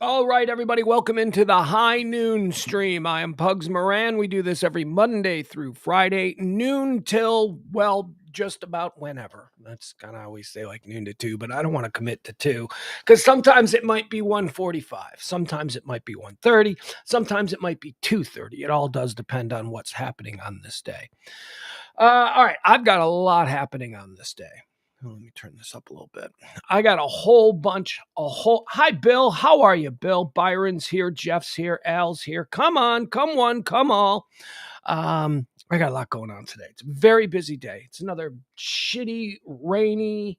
All right, everybody, welcome into the High Noon Stream. I am Pugs Moran. We do this every Monday through Friday, noon till, well, just about whenever. That's kind of how we say like noon to 2, but I don't want to commit to 2 because sometimes it might be 1:45. Sometimes it might be 1:30. Sometimes it might be 2:30. It all does depend on what's happening on this day. All right, I've got a lot happening on this day. Let me turn this up a little bit. I got hi, Bill. How are you, Bill? Byron's here. Jeff's here. Al's here. Come on. Come one. Come all. I got a lot going on today. It's a very busy day. It's another shitty, rainy,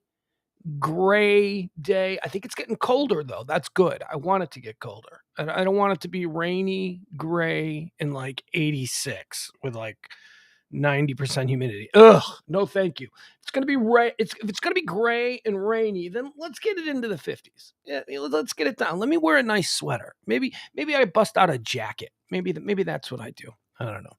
gray day. I think it's getting colder, though. That's good. I want it to get colder. I don't want it to be rainy, gray, and like 86 with like 90% humidity. Ugh, no thank you. It's going to be if it's going to be gray and rainy, then let's get it into the 50s. Yeah, let's get it down. Let me wear a nice sweater. Maybe I bust out a jacket. Maybe that's what I do. I don't know.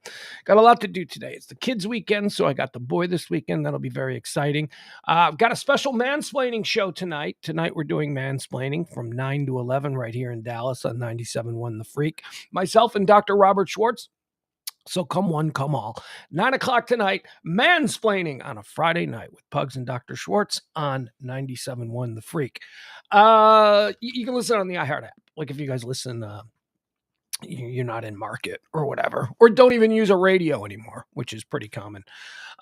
Got a lot to do today. It's the kids' weekend, so I got the boy this weekend. That'll be very exciting. I've got a special mansplaining show tonight. Tonight we're doing mansplaining from 9 to 11 right here in Dallas on 97.1 The Freak. Myself and Dr. Robert Schwartz. So come one, come all. 9 o'clock tonight, mansplaining on a Friday night with Pugs and Dr. Schwartz on 97.1 The Freak. You can listen on the iHeart app. Like if you guys listen, you're not in market or whatever, or don't even use a radio anymore, which is pretty common.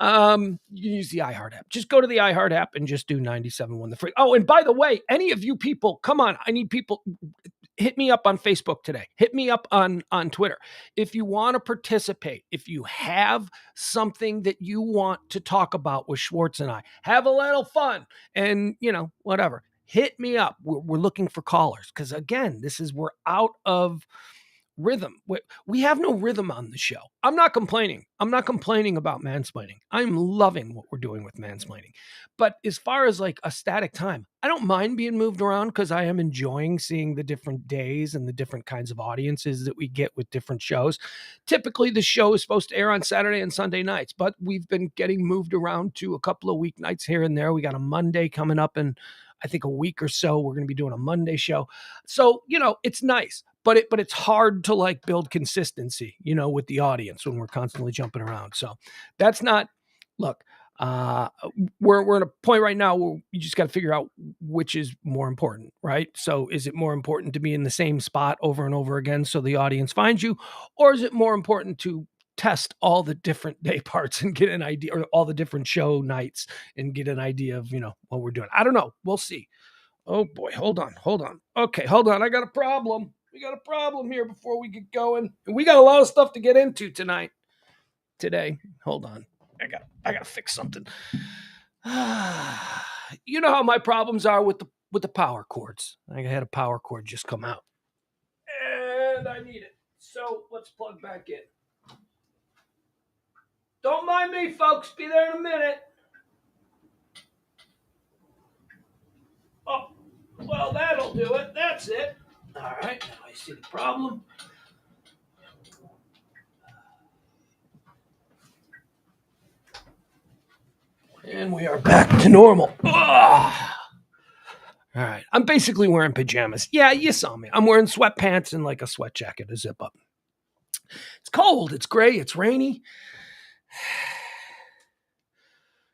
You can use the iHeart app. Just go to the iHeart app and just do 97.1 The Freak. Oh, and by the way, any of you people, come on, I need people. Hit me up on Facebook today. Hit me up on Twitter. If you want to participate, if you have something that you want to talk about with Schwartz and I, have a little fun and, whatever, hit me up. We're looking for callers because, again, we're out of rhythm. We have no rhythm on the show. I'm not complaining. I'm not complaining about mansplaining. I'm loving what we're doing with mansplaining. But as far as like a static time, I don't mind being moved around because I am enjoying seeing the different days and the different kinds of audiences that we get with different shows. Typically, the show is supposed to air on Saturday and Sunday nights, but we've been getting moved around to a couple of weeknights here and there. We got a Monday coming up in, I think, a week or so. We're going to be doing a Monday show. So, it's nice. But it's hard to like build consistency, with the audience when we're constantly jumping around. So that's not, look, we're at a point right now where you just got to figure out which is more important, right? So is it more important to be in the same spot over and over again so the audience finds you? Or is it more important to test all the different day parts and get an idea, or all the different show nights and get an idea of, what we're doing? I don't know. We'll see. Oh boy, hold on. Okay, hold on. I got a problem. We got a problem here before we get going. And we got a lot of stuff to get into today. Hold on. I got to fix something. You know how my problems are with the power cords. I had a power cord just come out. And I need it. So let's plug back in. Don't mind me, folks. Be there in a minute. Oh, well, that'll do it. That's it. All right, now I see the problem. And we are back to normal. Ugh. All right, I'm basically wearing pajamas. Yeah, you saw me. I'm wearing sweatpants and like a sweat jacket, a zip up. It's cold, it's gray, it's rainy.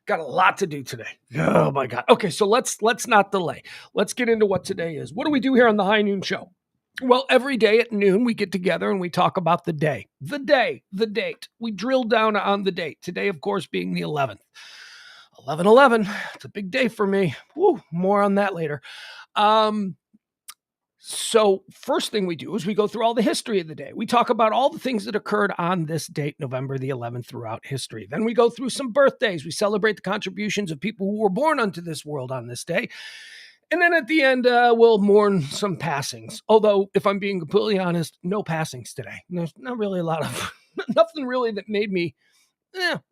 Got a lot to do today. Oh my God. Okay, so let's not delay. Let's get into what today is. What do we do here on the High Noon Show? Well, every day at noon, we get together and we talk about the day, the date. We drill down on the date. Today, of course, being the 11th. 11/11. It's a big day for me. Woo, more on that later. So first thing we do is we go through all the history of the day. We talk about all the things that occurred on this date, November the 11th, throughout history. Then we go through some birthdays. We celebrate the contributions of people who were born unto this world on this day. And then at the end, we'll mourn some passings. Although, if I'm being completely honest, no passings today. There's not really a lot of, nothing really that made me,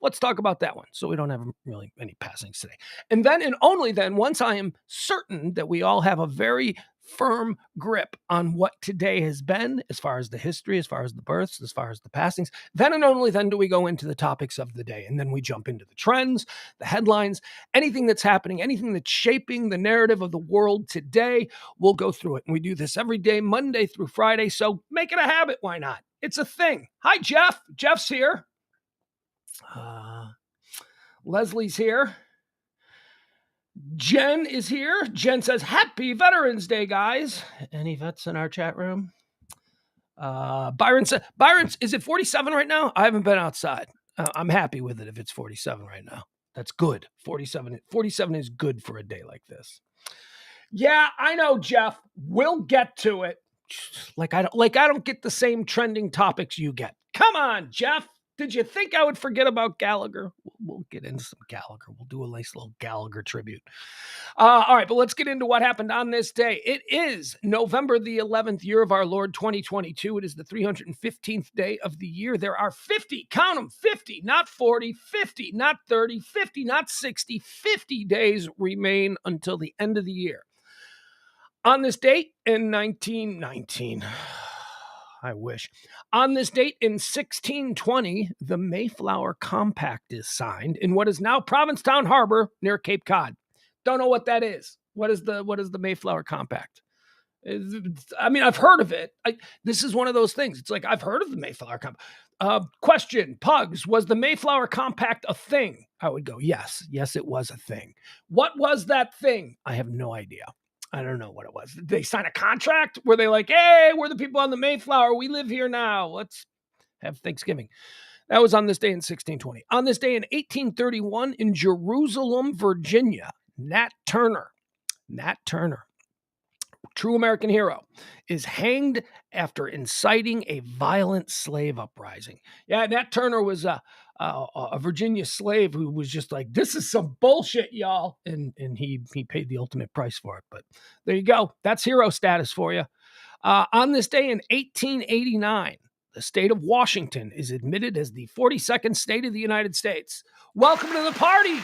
let's talk about that one. So we don't have really any passings today. And then, and only then, once I am certain that we all have a very firm grip on what today has been, as far as the history, as far as the births, as far as the passings. Then and only then do we go into the topics of the day. And then we jump into the trends, the headlines, anything that's happening, anything that's shaping the narrative of the world today. We'll go through it. And we do this every day, Monday through Friday. So make it a habit. Why not? It's a thing. Hi, Jeff. Jeff's here. Leslie's here. Jen is here. Jen says, Happy Veterans Day, guys. Any vets in our chat room? Byron said, is it 47 right now? I haven't been outside. I'm happy with it if it's 47 right now. That's good. 47 is good for a day like this. Yeah, I know, Jeff. We'll get to it. Like I don't get the same trending topics you get. Come on, Jeff. Did you think I would forget about Gallagher? We'll get into some Gallagher. We'll do a nice little Gallagher tribute. All right, but let's get into what happened on this day. It is November the 11th, year of our Lord 2022. It is the 315th day of the year. There are 50, count them, 50, not 40, 50, not 30, 50, not 60, 50 days remain until the end of the year. On this date in 1919, I wish. On this date in 1620, the Mayflower Compact is signed in what is now Provincetown Harbor near Cape Cod. Don't know what that is. What is the Mayflower Compact? I mean, I've heard of it. This is one of those things. It's like, I've heard of the Mayflower Compact. Question, Pugs, was the Mayflower Compact a thing? I would go, yes. Yes, it was a thing. What was that thing? I have no idea. I don't know what it was. Did they sign a contract? Were they like, hey, we're the people on the Mayflower. We live here now. Let's have Thanksgiving. That was on this day in 1620. On this day in 1831 in Jerusalem, Virginia, Nat Turner, true American hero, is hanged after inciting a violent slave uprising. Yeah, Nat Turner was a Virginia slave who was just like, this is some bullshit, y'all. And he paid the ultimate price for it. But there you go. That's hero status for you. On this day in 1889, the state of Washington is admitted as the 42nd state of the United States. Welcome to the party.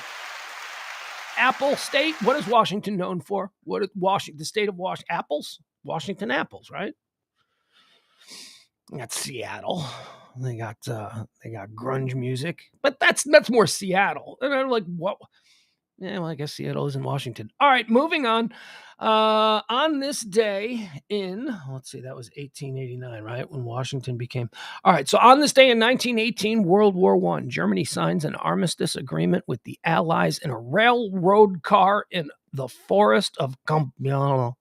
Apple State. What is Washington known for? What is Washington? The state of Washington? Apples? Washington apples, right? That's Seattle. They got grunge music, but that's more Seattle. And I'm like, what? Yeah, well, I guess Seattle is in Washington. All right, moving on. On this day in, let's see, that was 1889, right? When Washington became. All right, so on this day in 1918, World War I, Germany signs an armistice agreement with the Allies in a railroad car in the forest of Compiègne.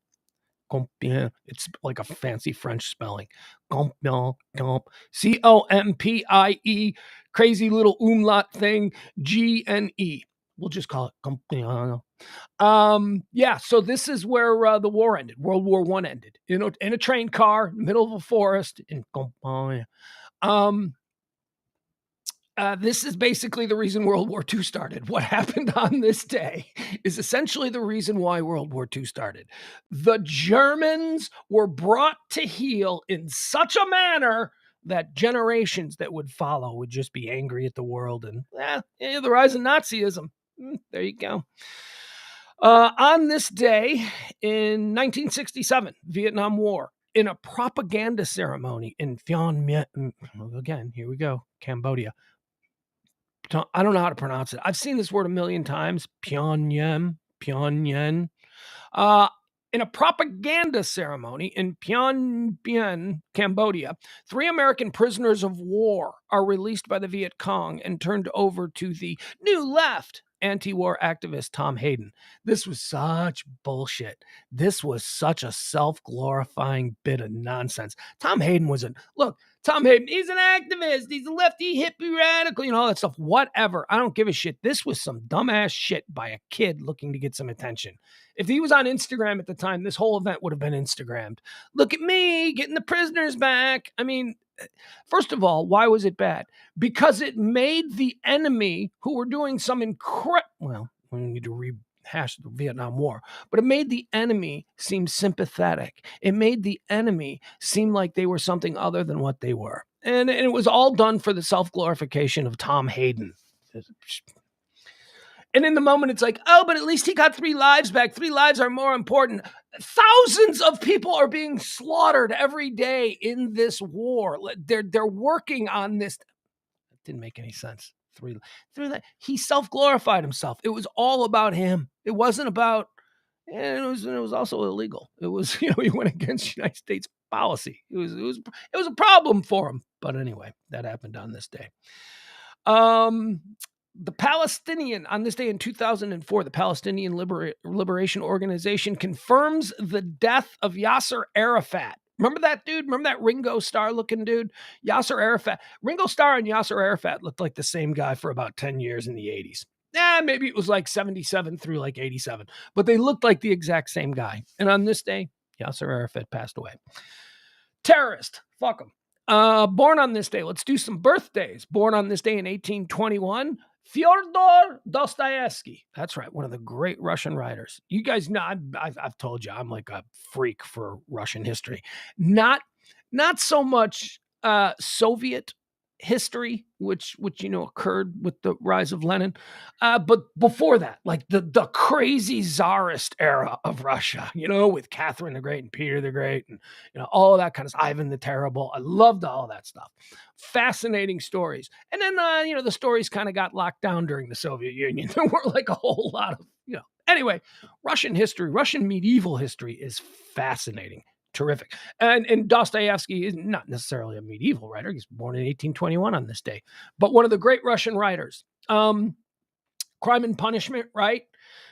It's like a fancy French spelling. Compie, Compie, crazy little umlaut thing, Gne. We'll just call it Compiègne. Yeah, so this is where the war ended. World War I ended. In a train car, middle of a forest in Compiègne. This is basically the reason World War II started. What happened on this day is essentially the reason why World War II started. The Germans were brought to heel in such a manner that generations that would follow would just be angry at the world and the rise of Nazism. There you go. On this day in 1967, Vietnam War, in a propaganda ceremony in Phnom Penh, again, here we go, Cambodia. I don't know how to pronounce it. I've seen this word a million times. Pyongyang. In a propaganda ceremony in Phnom Penh, Cambodia, 3 American prisoners of war are released by the Viet Cong and turned over to the New Left anti-war activist Tom Hayden. This was such bullshit. This was such a self-glorifying bit of nonsense. Tom Hayden, he's an activist. He's a lefty, hippie, radical, all that stuff. Whatever. I don't give a shit. This was some dumbass shit by a kid looking to get some attention. If he was on Instagram at the time, this whole event would have been Instagrammed. Look at me getting the prisoners back. I mean, first of all, why was it bad? Because it made the enemy, who were doing some we need to rehash the Vietnam War, but it made the enemy seem sympathetic. It made the enemy seem like they were something other than what they were. And it was all done for the self-glorification of Tom Hayden. And in the moment, it's like, oh, but at least he got 3 lives back. 3 lives are more important. Thousands of people are being slaughtered every day in this war. They're working on this. It didn't make any sense. Through that, he self-glorified himself. It was all about him. It wasn't about, and it was also illegal. It was, he went against United States policy. It was a problem for him. But anyway, that happened on this day. The Palestinian, on this day in 2004, the Palestinian Liberation Organization confirms the death of Yasser Arafat. Remember that dude? Remember that Ringo Starr looking dude? Yasser Arafat. Ringo Starr and Yasser Arafat looked like the same guy for about 10 years in the 80s. Maybe it was like 77 through like 87, but they looked like the exact same guy. And on this day, Yasser Arafat passed away. Terrorist. Fuck him. Born on this day. Let's do some birthdays. Born on this day in 1821, Fyodor Dostoevsky. That's right, one of the great Russian writers. You guys know, I've told you, I'm like a freak for Russian history. Not so much Soviet history, which occurred with the rise of Lenin, but before that, like the crazy czarist era of Russia, with Catherine the Great and Peter the Great, and all of that kind of stuff. Ivan the Terrible. I loved all that stuff. Fascinating stories. And then the stories kind of got locked down during the Soviet Union. There weren't like a whole lot of Anyway, Russian medieval history is fascinating. Terrific. And Dostoevsky is not necessarily a medieval writer. He's born in 1821 on this day, but one of the great Russian writers. Crime and Punishment, right?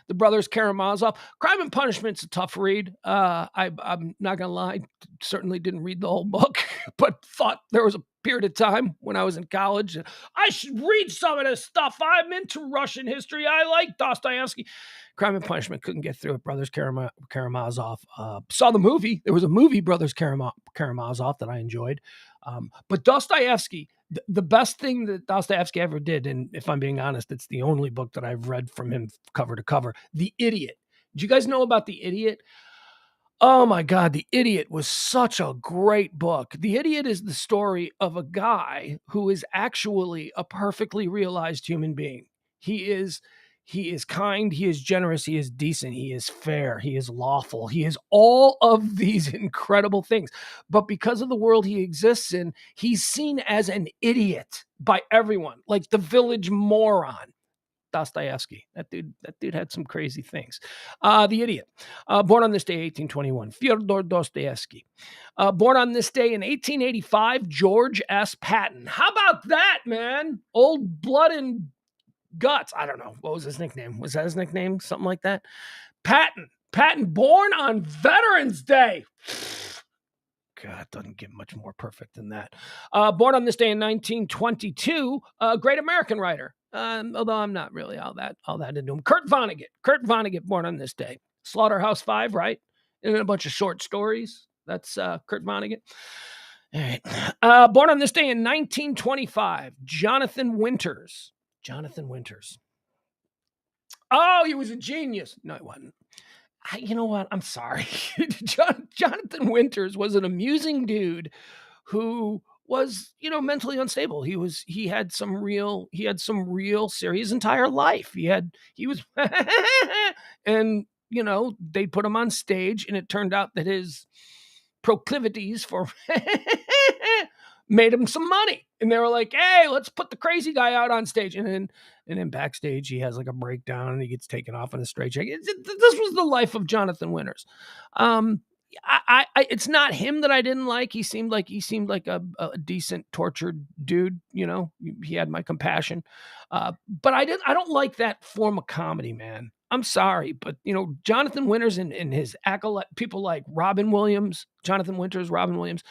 The brothers Karamazov. Crime and Punishment's a tough read. I'm not going to lie. Certainly didn't read the whole book, but thought there was a period of time when I was in college. I should read some of this stuff. I'm into Russian history. I like Dostoevsky. Crime and Punishment, couldn't get through it. Brothers Karamazov. Saw the movie. There was a movie, Brothers Karamazov, that I enjoyed. But Dostoevsky, the best thing that Dostoevsky ever did, and if I'm being honest, it's the only book that I've read from him cover to cover, The Idiot. Did you guys know about The Idiot? Oh my God, The Idiot was such a great book. The Idiot is the story of a guy who is actually a perfectly realized human being. He is kind, he is generous, he is decent, he is fair, he is lawful, he is all of these incredible things. But because of the world he exists in, he's seen as an idiot by everyone, like the village moron. Dostoevsky. That dude had some crazy things. The Idiot. Born on this day, 1821. Fyodor Dostoevsky. Born on this day in 1885, George S. Patton. How about that, man? Old blood and guts. I don't know. What was his nickname? Was that his nickname? Something like that? Patton. Born on Veterans Day. God, doesn't get much more perfect than that. Born on this day in 1922, a great American writer. Although I'm not really all that into him. Kurt Vonnegut, born on this day. Slaughterhouse-Five, right? And a bunch of short stories. That's Kurt Vonnegut. All right. Born on this day in 1925, Jonathan Winters. Oh, he was a genius. No, he wasn't. You know what? I'm sorry. Jonathan Winters was an amusing dude who was, mentally unstable. He had some real serious entire life. He was, and, they put him on stage, and it turned out that his proclivities for made him some money. And they were like, hey, let's put the crazy guy out on stage. And then backstage, he has like a breakdown and he gets taken off on a straitjacket. This was the life of Jonathan Winters. It's not him that I didn't like. He seemed like a decent tortured dude. He had my compassion. But I don't like that form of comedy, man. I'm sorry, but Jonathan Winters and his acolyte, people like Robin Williams, Jonathan Winters, Robin Williams.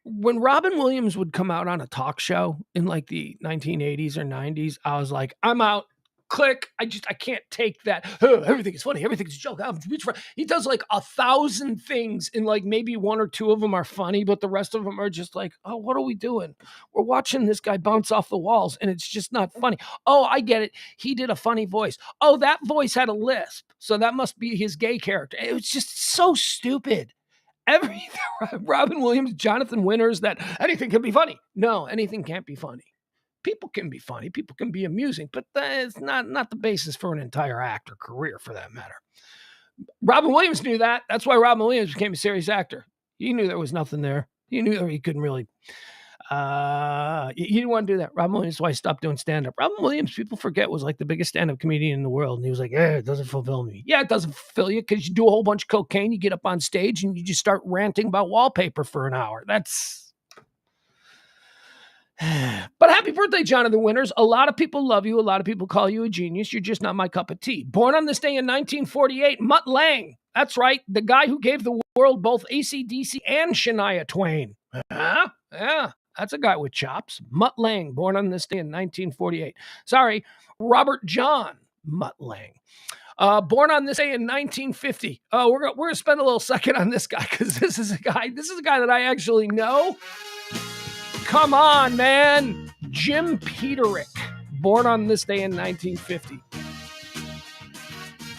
When Robin Williams would come out on a talk show in like the 1980s or 90s, I was like, I'm out. Click. I can't take that. Everything is funny. Everything's a joke. He does like 1,000 things, and like maybe one or two of them are funny, but the rest of them are just like, oh, what are we doing? We're watching this guy bounce off the walls, and it's just not funny. Oh, I get it. He did a funny voice. Oh, that voice had a lisp, so that must be his gay character. It was just so stupid. Robin Williams, Jonathan Winters, that anything can be funny. No, anything can't be funny. People can be funny, people can be amusing, but that's not the basis for an entire act or career, for that matter. Robin Williams knew that. That's why Robin Williams became a serious actor. He knew there was nothing there. He knew that he couldn't really. He didn't want to do that. Robin Williams is why he stopped doing stand-up. Robin Williams, people forget, was like the biggest stand-up comedian in the world. And he was like, it doesn't fulfill me. Yeah, it doesn't fulfill you because you do a whole bunch of cocaine, you get up on stage, and you just start ranting about wallpaper for an hour. That's... But happy birthday, Jonathan Winters. A lot of people love you. A lot of people call you a genius. You're just not my cup of tea. Born on this day in 1948, Mutt Lange. That's right. The guy who gave the world both AC/DC and Shania Twain. Yeah, that's a guy with chops. Mutt Lange, born on this day in 1948. Sorry, Robert John Mutt Lange. Born on this day in 1950. We're going to spend a little second on this guy because this is a guy that I actually know. Come on, man. Jim Peterick, born on this day in 1950.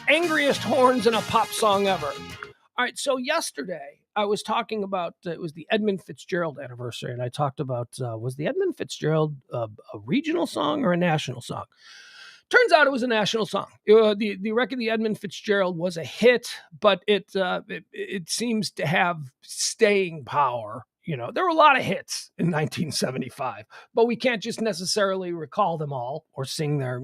Angriest horns in a pop song ever. All right, so yesterday I was talking about, it was the Edmund Fitzgerald anniversary, and I talked about, was the Edmund Fitzgerald a regional song or a national song? Turns out it was a national song. The record, the Edmund Fitzgerald, was a hit, but it seems to have staying power. There were a lot of hits in 1975, but we can't just necessarily recall them all or sing their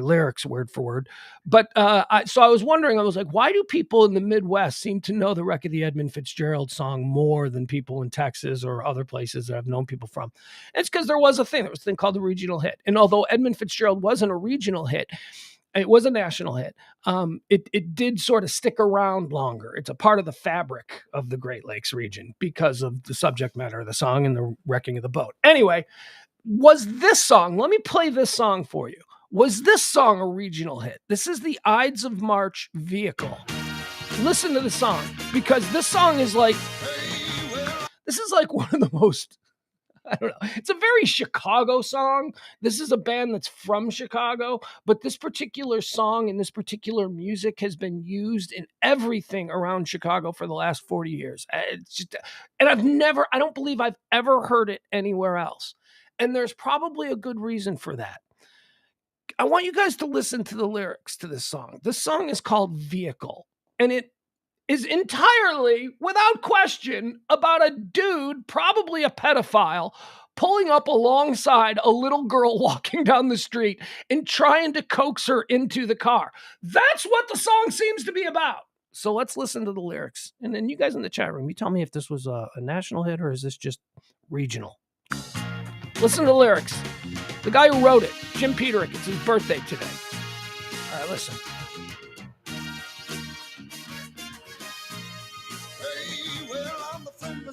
lyrics word for word. But so I was wondering, I was like, why do people in the Midwest seem to know the wreck of the Edmund Fitzgerald song more than people in Texas or other places that I've known people from? And it's because there was a thing called the regional hit. And although Edmund Fitzgerald wasn't a regional hit, it was a national hit. It did sort of stick around longer. It's a part of the fabric of the Great Lakes region because of the subject matter of the song and the wrecking of the boat. Anyway, was this song, let me play this song for you. Was this song a regional hit? This is the Ides of March Vehicle. Listen to the song, because this song is like, this is like one of the most, I don't know. It's a very Chicago song. This is a band that's from Chicago, but this particular song and this particular music has been used in everything around Chicago for the last 40 years. It's just, and I don't believe I've ever heard it anywhere else. And there's probably a good reason for that. I want you guys to listen to the lyrics to this song. This song is called Vehicle, and it is entirely, without question, about a dude, probably a pedophile, pulling up alongside a little girl walking down the street and trying to coax her into the car. That's what the song seems to be about. So let's listen to the lyrics. And then you guys in the chat room, you tell me if this was a national hit or is this just regional. Listen to the lyrics. The guy who wrote it, Jim Peterick, it's his birthday today. All right, listen.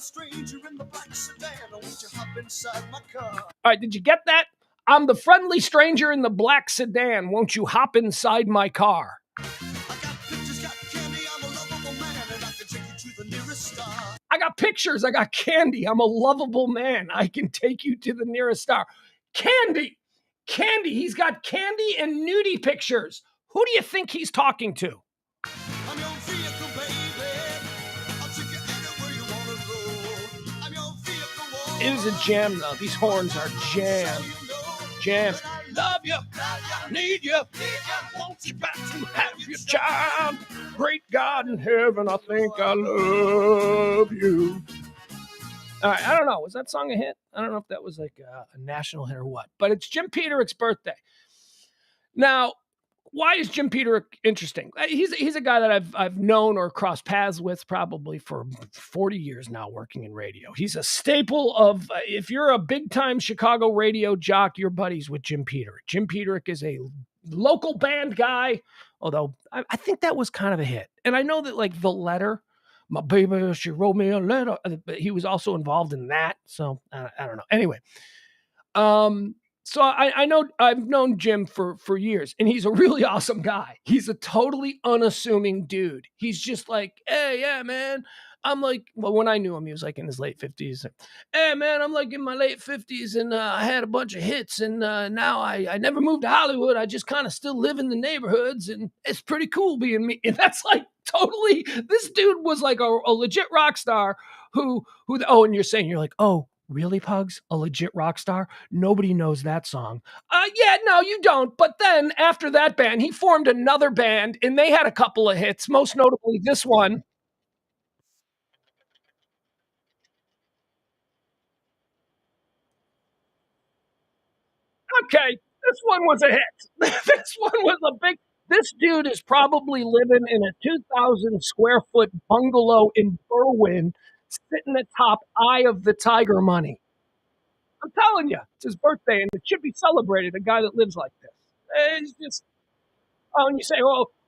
Stranger in the black sedan, won't you hop inside my car? All right, did you get that? I'm the friendly stranger in the black sedan. Won't you hop inside my car? I got pictures, got candy. I'm a lovable man, and I can take you to the nearest star. I got pictures. I got candy. I'm a lovable man. I can take you to the nearest star. Candy. He's got candy and nudie pictures. Who do you think he's talking to? I'm your vehicle, baby. I'll take you anywhere you want to go. I'm your vehicle. It is a jam, though. These horns are jam. Jam. Love you. Need you. Want you back to have your child. Great God in heaven, I think I love you. All right, I don't know. Was that song a hit? I don't know if that was like a national hit or what. But it's Jim Peterick's birthday. Now, why is Jim Peterick interesting? He's a guy that I've known or crossed paths with probably for 40 years now, working in radio. He's a staple of, if you're a big-time Chicago radio jock, you're buddies with Jim Peterick. Jim Peterick is a local band guy, although I think that was kind of a hit. And I know that, like, The Letter, my baby, she wrote me a letter, but he was also involved in that. So I don't know. Anyway, so I know I've known Jim for years, and he's a really awesome guy. He's a totally unassuming dude. He's just like, hey, yeah, man. I'm like, well, when I knew him, he was like in his late 50s. Hey, man, I'm like in my late 50s, and I had a bunch of hits, and now I never moved to Hollywood. I just kind of still live in the neighborhoods, and it's pretty cool being me. And that's like totally, this dude was like a legit rock star who, and you're saying, you're like, oh, Really, Pugs? A legit rock star? Nobody knows that song. Yeah, no, you don't. But then after that band, he formed another band and they had a couple of hits, most notably this one. Okay, this one was a hit. This one was a big. This dude is probably living in a 2,000 square foot bungalow in Berwyn, sitting atop Eye of the Tiger money. I'm telling you, it's his birthday, and it should be celebrated. A guy that lives like this. It's just oh, and you say,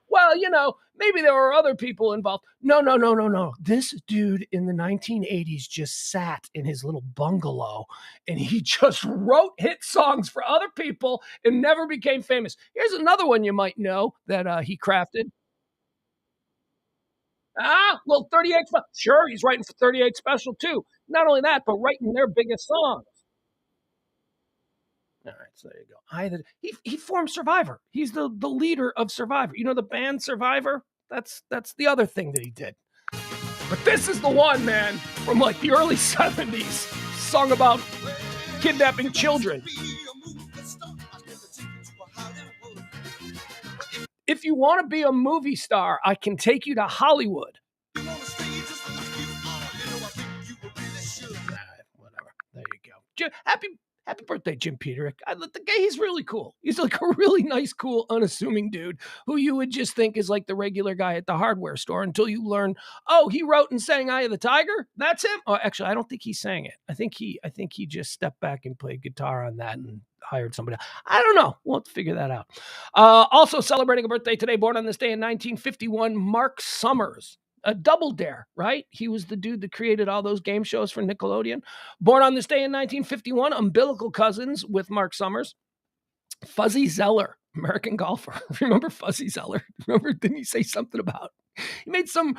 well, maybe there were other people involved. No, no, no, no, no. This dude in the 1980s just sat in his little bungalow and he just wrote hit songs for other people and never became famous. Here's another one you might know that he crafted. Well, 38. Sure, he's writing for 38 Special too. Not only that, but writing their biggest songs. All right, so there you go. He formed Survivor. He's the leader of Survivor. You know the band Survivor? That's the other thing that he did. But this is the one, man, from like the early 70s, sung about kidnapping children. If you want to be a movie star, I can take you to Hollywood. Whatever. There you go. Happy birthday, Jim Peterick. The guy, he's really cool. He's like a really nice, cool, unassuming dude who you would just think is like the regular guy at the hardware store until you learn, oh, he wrote and sang Eye of the Tiger? That's him? Oh, actually, I don't think he sang it. I think he just stepped back and played guitar on that and hired somebody else. I don't know. We'll have to figure that out. Also celebrating a birthday today, born on this day in 1951, Mark Summers. A Double Dare, right? He was the dude that created all those game shows for Nickelodeon. Born on this day in 1951, umbilical cousins with Mark Summers. Fuzzy Zeller, American golfer. Remember Fuzzy Zeller? Remember, didn't he say something about, he made some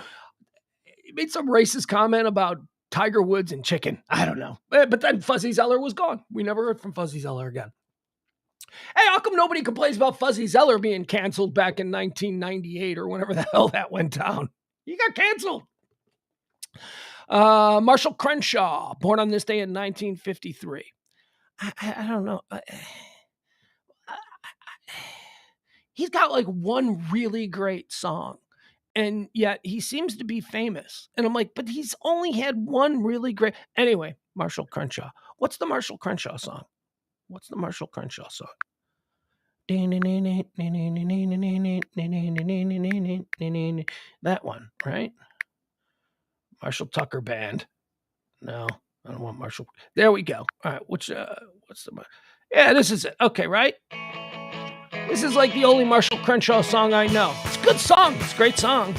racist comment about Tiger Woods and chicken. I don't know. But then Fuzzy Zeller was gone. We never heard from Fuzzy Zeller again. Hey, how come nobody complains about Fuzzy Zeller being canceled back in 1998 or whenever the hell that went down? He got canceled. Marshall Crenshaw, born on this day in 1953. I don't know. He's got like one really great song, and yet he seems to be famous. And I'm like, but he's only had one really great. Anyway, Marshall Crenshaw. What's the Marshall Crenshaw song? That one, right? Marshall Tucker Band. No, I don't want Marshall. There we go. All right, what's the? Yeah, this is it. Okay, right? This is like the only Marshall Crenshaw song I know. It's a good song. It's a great song.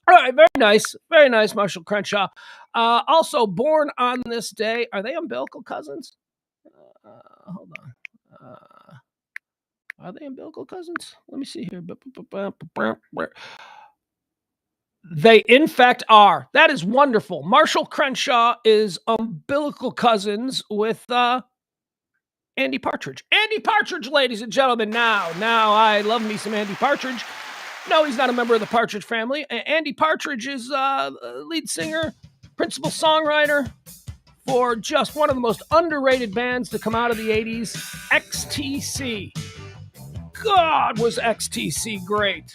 All right, very nice, Marshall Crenshaw. Also born on this day. Are they umbilical cousins? Hold on. Are they umbilical cousins? Let me see here. They, in fact, are. That is wonderful. Marshall Crenshaw is umbilical cousins with Andy Partridge. Andy Partridge, ladies and gentlemen. Now, I love me some Andy Partridge. No, he's not a member of the Partridge family. Andy Partridge is lead singer, principal songwriter for just one of the most underrated bands to come out of the 80s, XTC. God, was XTC great.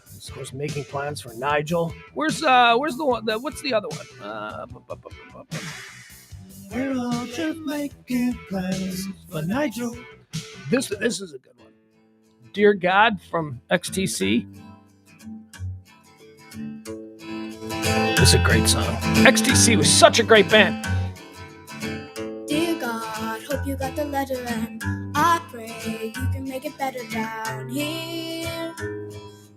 This was Making Plans for Nigel. Where's the one? What's the other one? We're all just making plans for Nigel. This is a good one. Dear God from XTC. This is a great song. XTC was such a great band. Dear God, hope you got the letter and I pray you can make it better down here.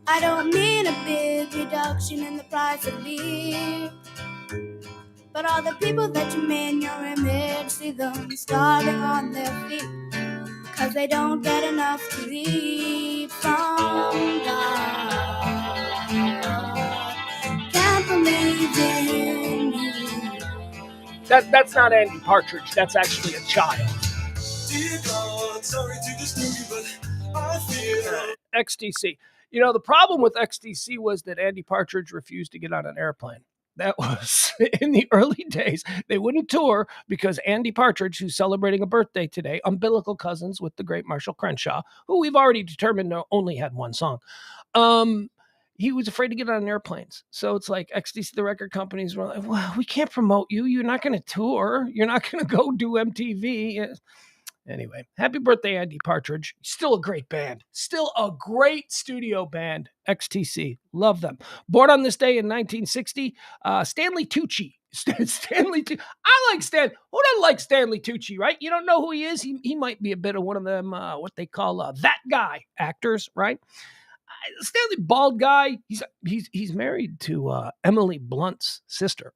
I don't mean a big reduction in the price of beer, but all the people that you made in your image, see them starving on their feet, cause they don't get enough to eat from God. believe in you. That's not Andy Partridge. That's actually a child. Dear God, sorry to disturb you, but I feel XTC. You know, the problem with XTC was that Andy Partridge refused to get on an airplane. That was in the early days. They wouldn't tour because Andy Partridge, who's celebrating a birthday today, umbilical cousins with the great Marshall Crenshaw, who we've already determined only had one song. He was afraid to get on airplanes. So it's like XTC, the record companies were like, well, we can't promote you. You're not going to tour. You're not going to go do MTV. Anyway, happy birthday, Andy Partridge. Still a great band. Still a great studio band, XTC. Love them. Born on this day in 1960, Stanley Tucci. I like Stan. Who doesn't like Stanley Tucci, right? You don't know who he is? He might be a bit of one of them, what they call that guy actors, right? Stanley, bald guy. He's married to Emily Blunt's sister,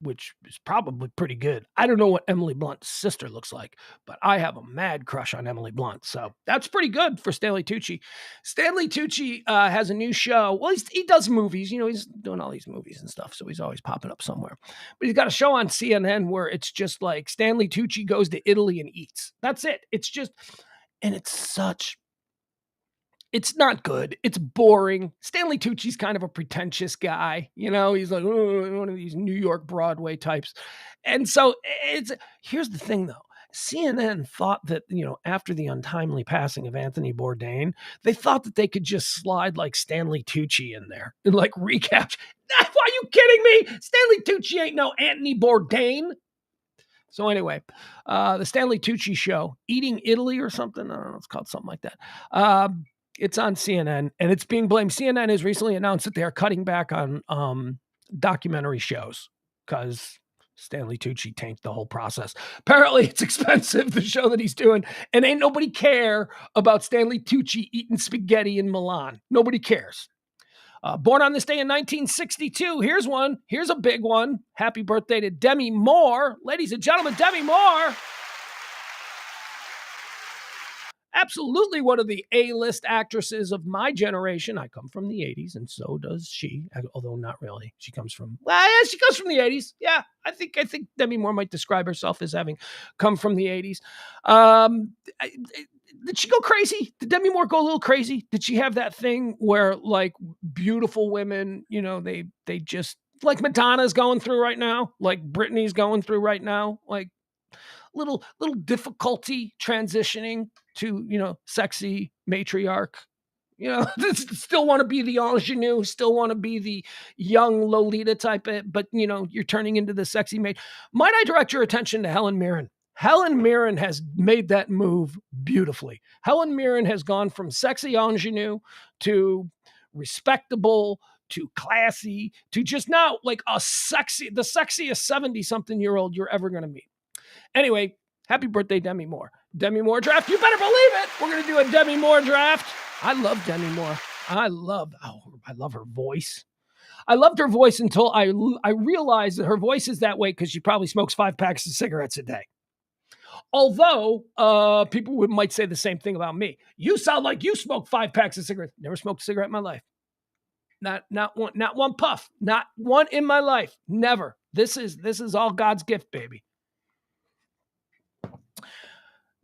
which is probably pretty good. I don't know what Emily Blunt's sister looks like, but I have a mad crush on Emily Blunt. So that's pretty good for Stanley Tucci. Stanley Tucci has a new show. Well, he does movies. You know, he's doing all these movies and stuff, so he's always popping up somewhere. But he's got a show on CNN where it's just like Stanley Tucci goes to Italy and eats. That's it. It's just, and it's not good. It's boring. Stanley Tucci's kind of a pretentious guy. You know, he's like one of these New York Broadway types. And so here's the thing, though. CNN thought that, you know, after the untimely passing of Anthony Bourdain, they thought that they could just slide like Stanley Tucci in there and like recapture. Are you kidding me? Stanley Tucci ain't no Anthony Bourdain. So anyway, the Stanley Tucci show, Eating Italy or something. I don't know. It's called something like that. It's on CNN, and it's being blamed. CNN has recently announced that they are cutting back on documentary shows because Stanley Tucci tanked the whole process. Apparently, it's expensive, the show that he's doing, and ain't nobody care about Stanley Tucci eating spaghetti in Milan. Nobody cares. Born on this day in 1962, here's one. Here's a big one. Happy birthday to Demi Moore. Ladies and gentlemen, Demi Moore. Absolutely one of the A-list actresses of my generation. I come from the 80s, and so does she, although not really. She comes from the 80s. Yeah, I think Demi Moore might describe herself as having come from the 80s. Did she go crazy? Did Demi Moore go a little crazy? Did she have that thing where, like, beautiful women, you know, they just, like Madonna's going through right now, like Britney's going through right now, like, little difficulty transitioning to, you know, sexy matriarch, you know, still want to be the ingenue, still want to be the young Lolita type, but, you know, you're turning into the sexy maid. Might I direct your attention to Helen Mirren? Helen Mirren has made that move beautifully. Helen Mirren has gone from sexy ingenue to respectable to classy to just now like the sexiest 70-something-year-old you're ever going to meet. Anyway, happy birthday, Demi Moore. Demi Moore draft. You better believe it. We're going to do a Demi Moore draft. I love Demi Moore. I love her voice. I loved her voice until I realized that her voice is that way because she probably smokes 5 packs of cigarettes a day. Although people might say the same thing about me. You sound like you smoke 5 packs of cigarettes. Never smoked a cigarette in my life. Not one puff. Not one in my life. Never. This is all God's gift, baby.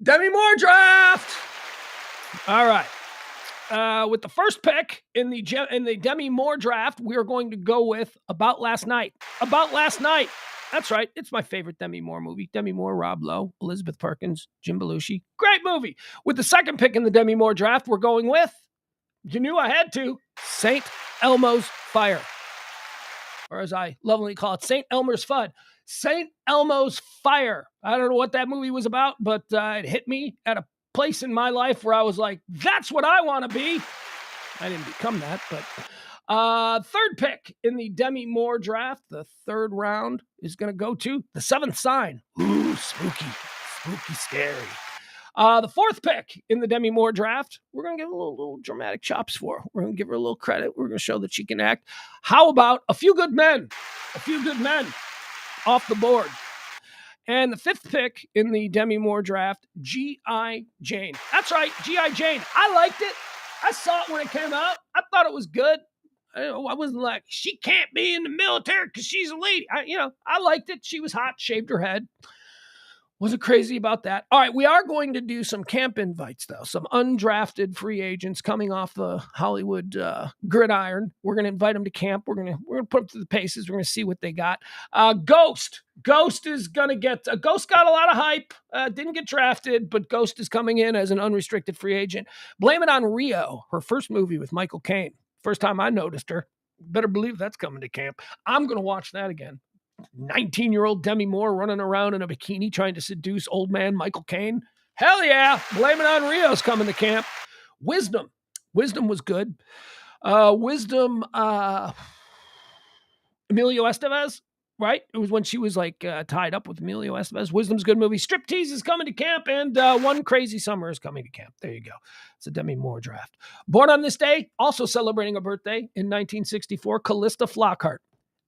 Demi Moore draft. All right. With the first pick in the Demi Moore draft, we are going to go with About Last Night. About Last Night. That's right. It's my favorite Demi Moore movie. Demi Moore, Rob Lowe, Elizabeth Perkins, Jim Belushi. Great movie. With the second pick in the Demi Moore draft, we're going with, you knew I had to, St. Elmo's Fire. Or as I lovingly call it, St. Elmer's Fudd. St. Elmo's Fire. I don't know what that movie was about, but it hit me at a place in my life where I was like, that's what I want to be. I didn't become that, but third pick in the Demi Moore draft, the third round, is going to go to The Seventh Sign. Ooh, spooky, scary. The fourth pick in the Demi Moore draft, we're going to give a little dramatic chops for. We're going to give her a little credit. We're going to show that she can act. How about A Few Good Men? A Few Good Men off the board. And the fifth pick in the Demi Moore draft, G.I. Jane. That's right, G.I. Jane. I liked it. I saw it when it came out. I thought it was good. I wasn't like, she can't be in the military because she's a lady. I liked it. She was hot, shaved her head. Wasn't crazy about that. All right, we are going to do some camp invites, though. Some undrafted free agents coming off the Hollywood gridiron. We're going to invite them to camp. We're going to put them through the paces. We're going to see what they got. Ghost is going to get. Ghost got a lot of hype. Didn't get drafted, but Ghost is coming in as an unrestricted free agent. Blame It on Rio, her first movie with Michael Caine. First time I noticed her. Better believe that's coming to camp. I'm going to watch that again. 19-year-old Demi Moore running around in a bikini trying to seduce old man Michael Caine. Hell yeah. Blame It on Rio's coming to camp. Wisdom was good. Wisdom, Emilio Estevez, right? It was when she was like tied up with Emilio Estevez. Wisdom's a good movie. Striptease is coming to camp, and One Crazy Summer is coming to camp. There you go. It's a Demi Moore draft. Born on this day, also celebrating a birthday in 1964, Callista Flockhart.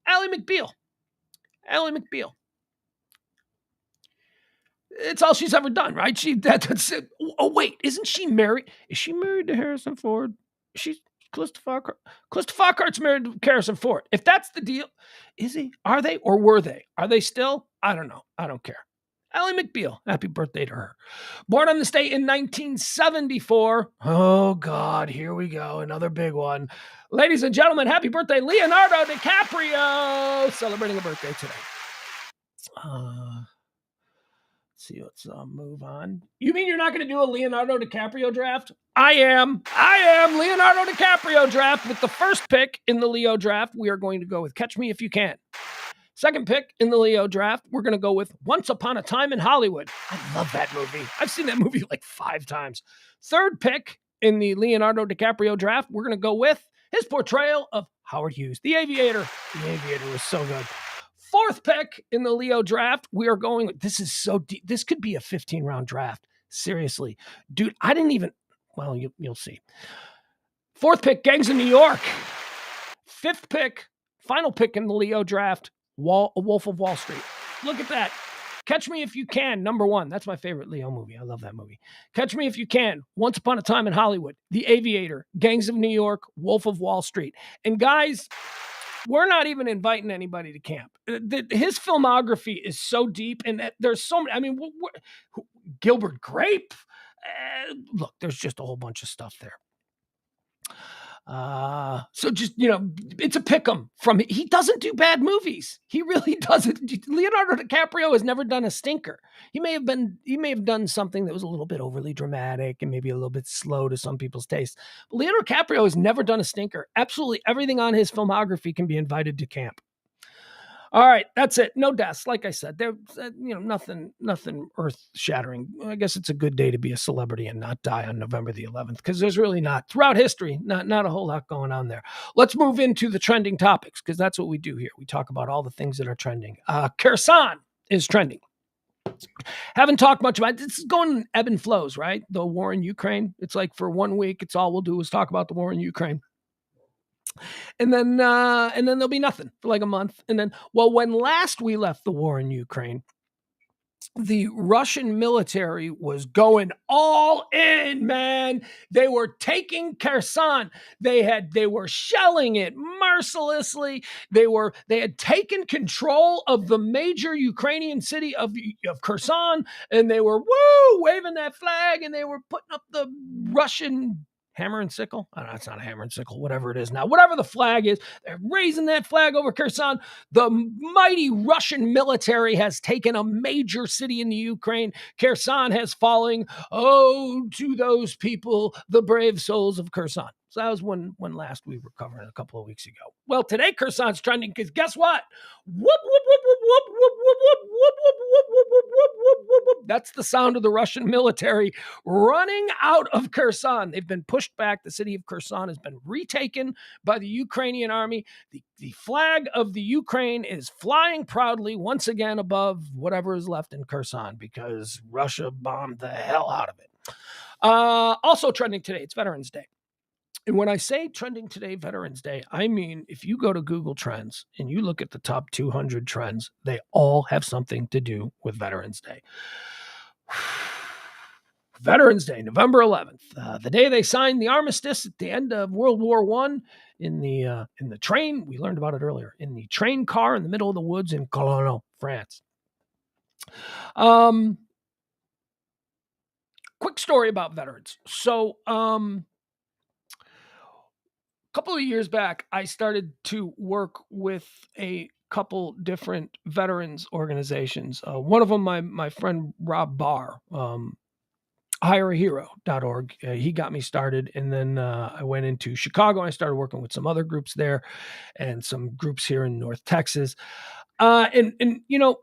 Ally McBeal. It's all she's ever done, right? That's it. Oh, wait, isn't she married? Is she married to Harrison Ford? She's Callista Flockhart. Callista Flockhart's married to Harrison Ford. If that's the deal, is he? Are they or were they? Are they still? I don't know. I don't care. Ally McBeal, happy birthday to her. Born on this day in 1974. Oh, God, here we go. Another big one. Ladies and gentlemen, happy birthday, Leonardo DiCaprio, celebrating a birthday today. Let's see, let's move on. You mean you're not going to do a Leonardo DiCaprio draft? I am. Leonardo DiCaprio draft. With the first pick in the Leo draft, we are going to go with Catch Me If You Can. Second pick in the Leo draft, we're going to go with Once Upon a Time in Hollywood. I love that movie. I've seen that movie like 5 times. Third pick in the Leonardo DiCaprio draft, we're going to go with his portrayal of Howard Hughes, The Aviator. The Aviator was so good. Fourth pick in the Leo draft, we are going with, this is so deep. This could be a 15-round draft. Seriously. Dude, I didn't even, well, you'll see. Fourth pick, Gangs of New York. Fifth pick, final pick in the Leo draft, Wolf of Wall Street. Look at that. Catch Me If You Can, number 1. That's my favorite Leo movie. I love that movie. Catch Me If You Can, Once Upon a Time in Hollywood, The Aviator, Gangs of New York, Wolf of Wall Street. And guys, we're not even inviting anybody to camp. His filmography is so deep, and there's so many. I mean, Gilbert Grape. Look, there's just a whole bunch of stuff there. So just, it's a pick'em he doesn't do bad movies. He really doesn't. Leonardo DiCaprio has never done a stinker. He may have done something that was a little bit overly dramatic and maybe a little bit slow to some people's taste. But Leonardo DiCaprio has never done a stinker. Absolutely everything on his filmography can be invited to camp. All right, that's it. No deaths. Like I said, there, nothing earth-shattering. I guess it's a good day to be a celebrity and not die on November the 11th, because there's really not, throughout history, not a whole lot going on there. Let's move into the trending topics, because that's what we do here. We talk about all the things that are trending. Kherson is trending. Haven't talked much about it. This is going ebb and flows, right? The war in Ukraine. It's like for 1 week, it's all we'll do is talk about the war in Ukraine. And then there'll be nothing for like a month. And then, when last we left the war in Ukraine, the Russian military was going all in, man. They were taking Kherson. They were shelling it mercilessly. They had taken control of the major Ukrainian city of Kherson, and they were waving that flag, and they were putting up the Russian hammer and sickle. I don't know, it's not a hammer and sickle, whatever it is now. Whatever the flag is, they're raising that flag over Kherson. The mighty Russian military has taken a major city in the Ukraine. Kherson has fallen. Oh, to those people, the brave souls of Kherson. So that was when last we were covering a couple of weeks ago. Well, today Kherson's trending because guess what? Whoop, whoop, whoop, whoop, whoop, whoop, whoop, whoop, whoop, whoop, whoop, whoop, whoop, whoop, whoop, whoop. That's the sound of the Russian military running out of Kherson. They've been pushed back. The city of Kherson has been retaken by the Ukrainian army. The flag of the Ukraine is flying proudly once again above whatever is left in Kherson because Russia bombed the hell out of it. Also trending today, it's Veterans Day. And when I say trending today, Veterans Day, I mean, if you go to Google Trends and you look at the top 200 trends, they all have something to do with Veterans Day. Veterans Day, November 11th, the day they signed the armistice at the end of World War I in the train. We learned about it earlier, in the train car in the middle of the woods in Colonel, France. Quick story about veterans. So, a couple of years back, I started to work with a couple different veterans organizations. One of them, my friend Rob Barr, hireahero.org. He got me started. And then I went into Chicago and I started working with some other groups there and some groups here in North Texas. And you know,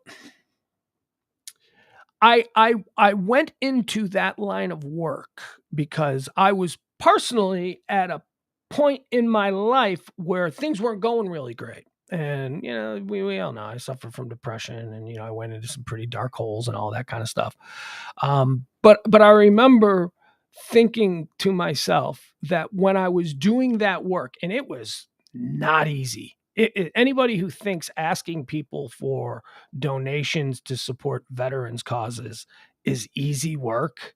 I went into that line of work because I was personally at a point in my life where things weren't going really great. And, you know, we all know I suffer from depression and, you know, I went into some pretty dark holes and all that kind of stuff. But I remember thinking to myself that when I was doing that work, and it was not easy. Anybody who thinks asking people for donations to support veterans causes is easy work,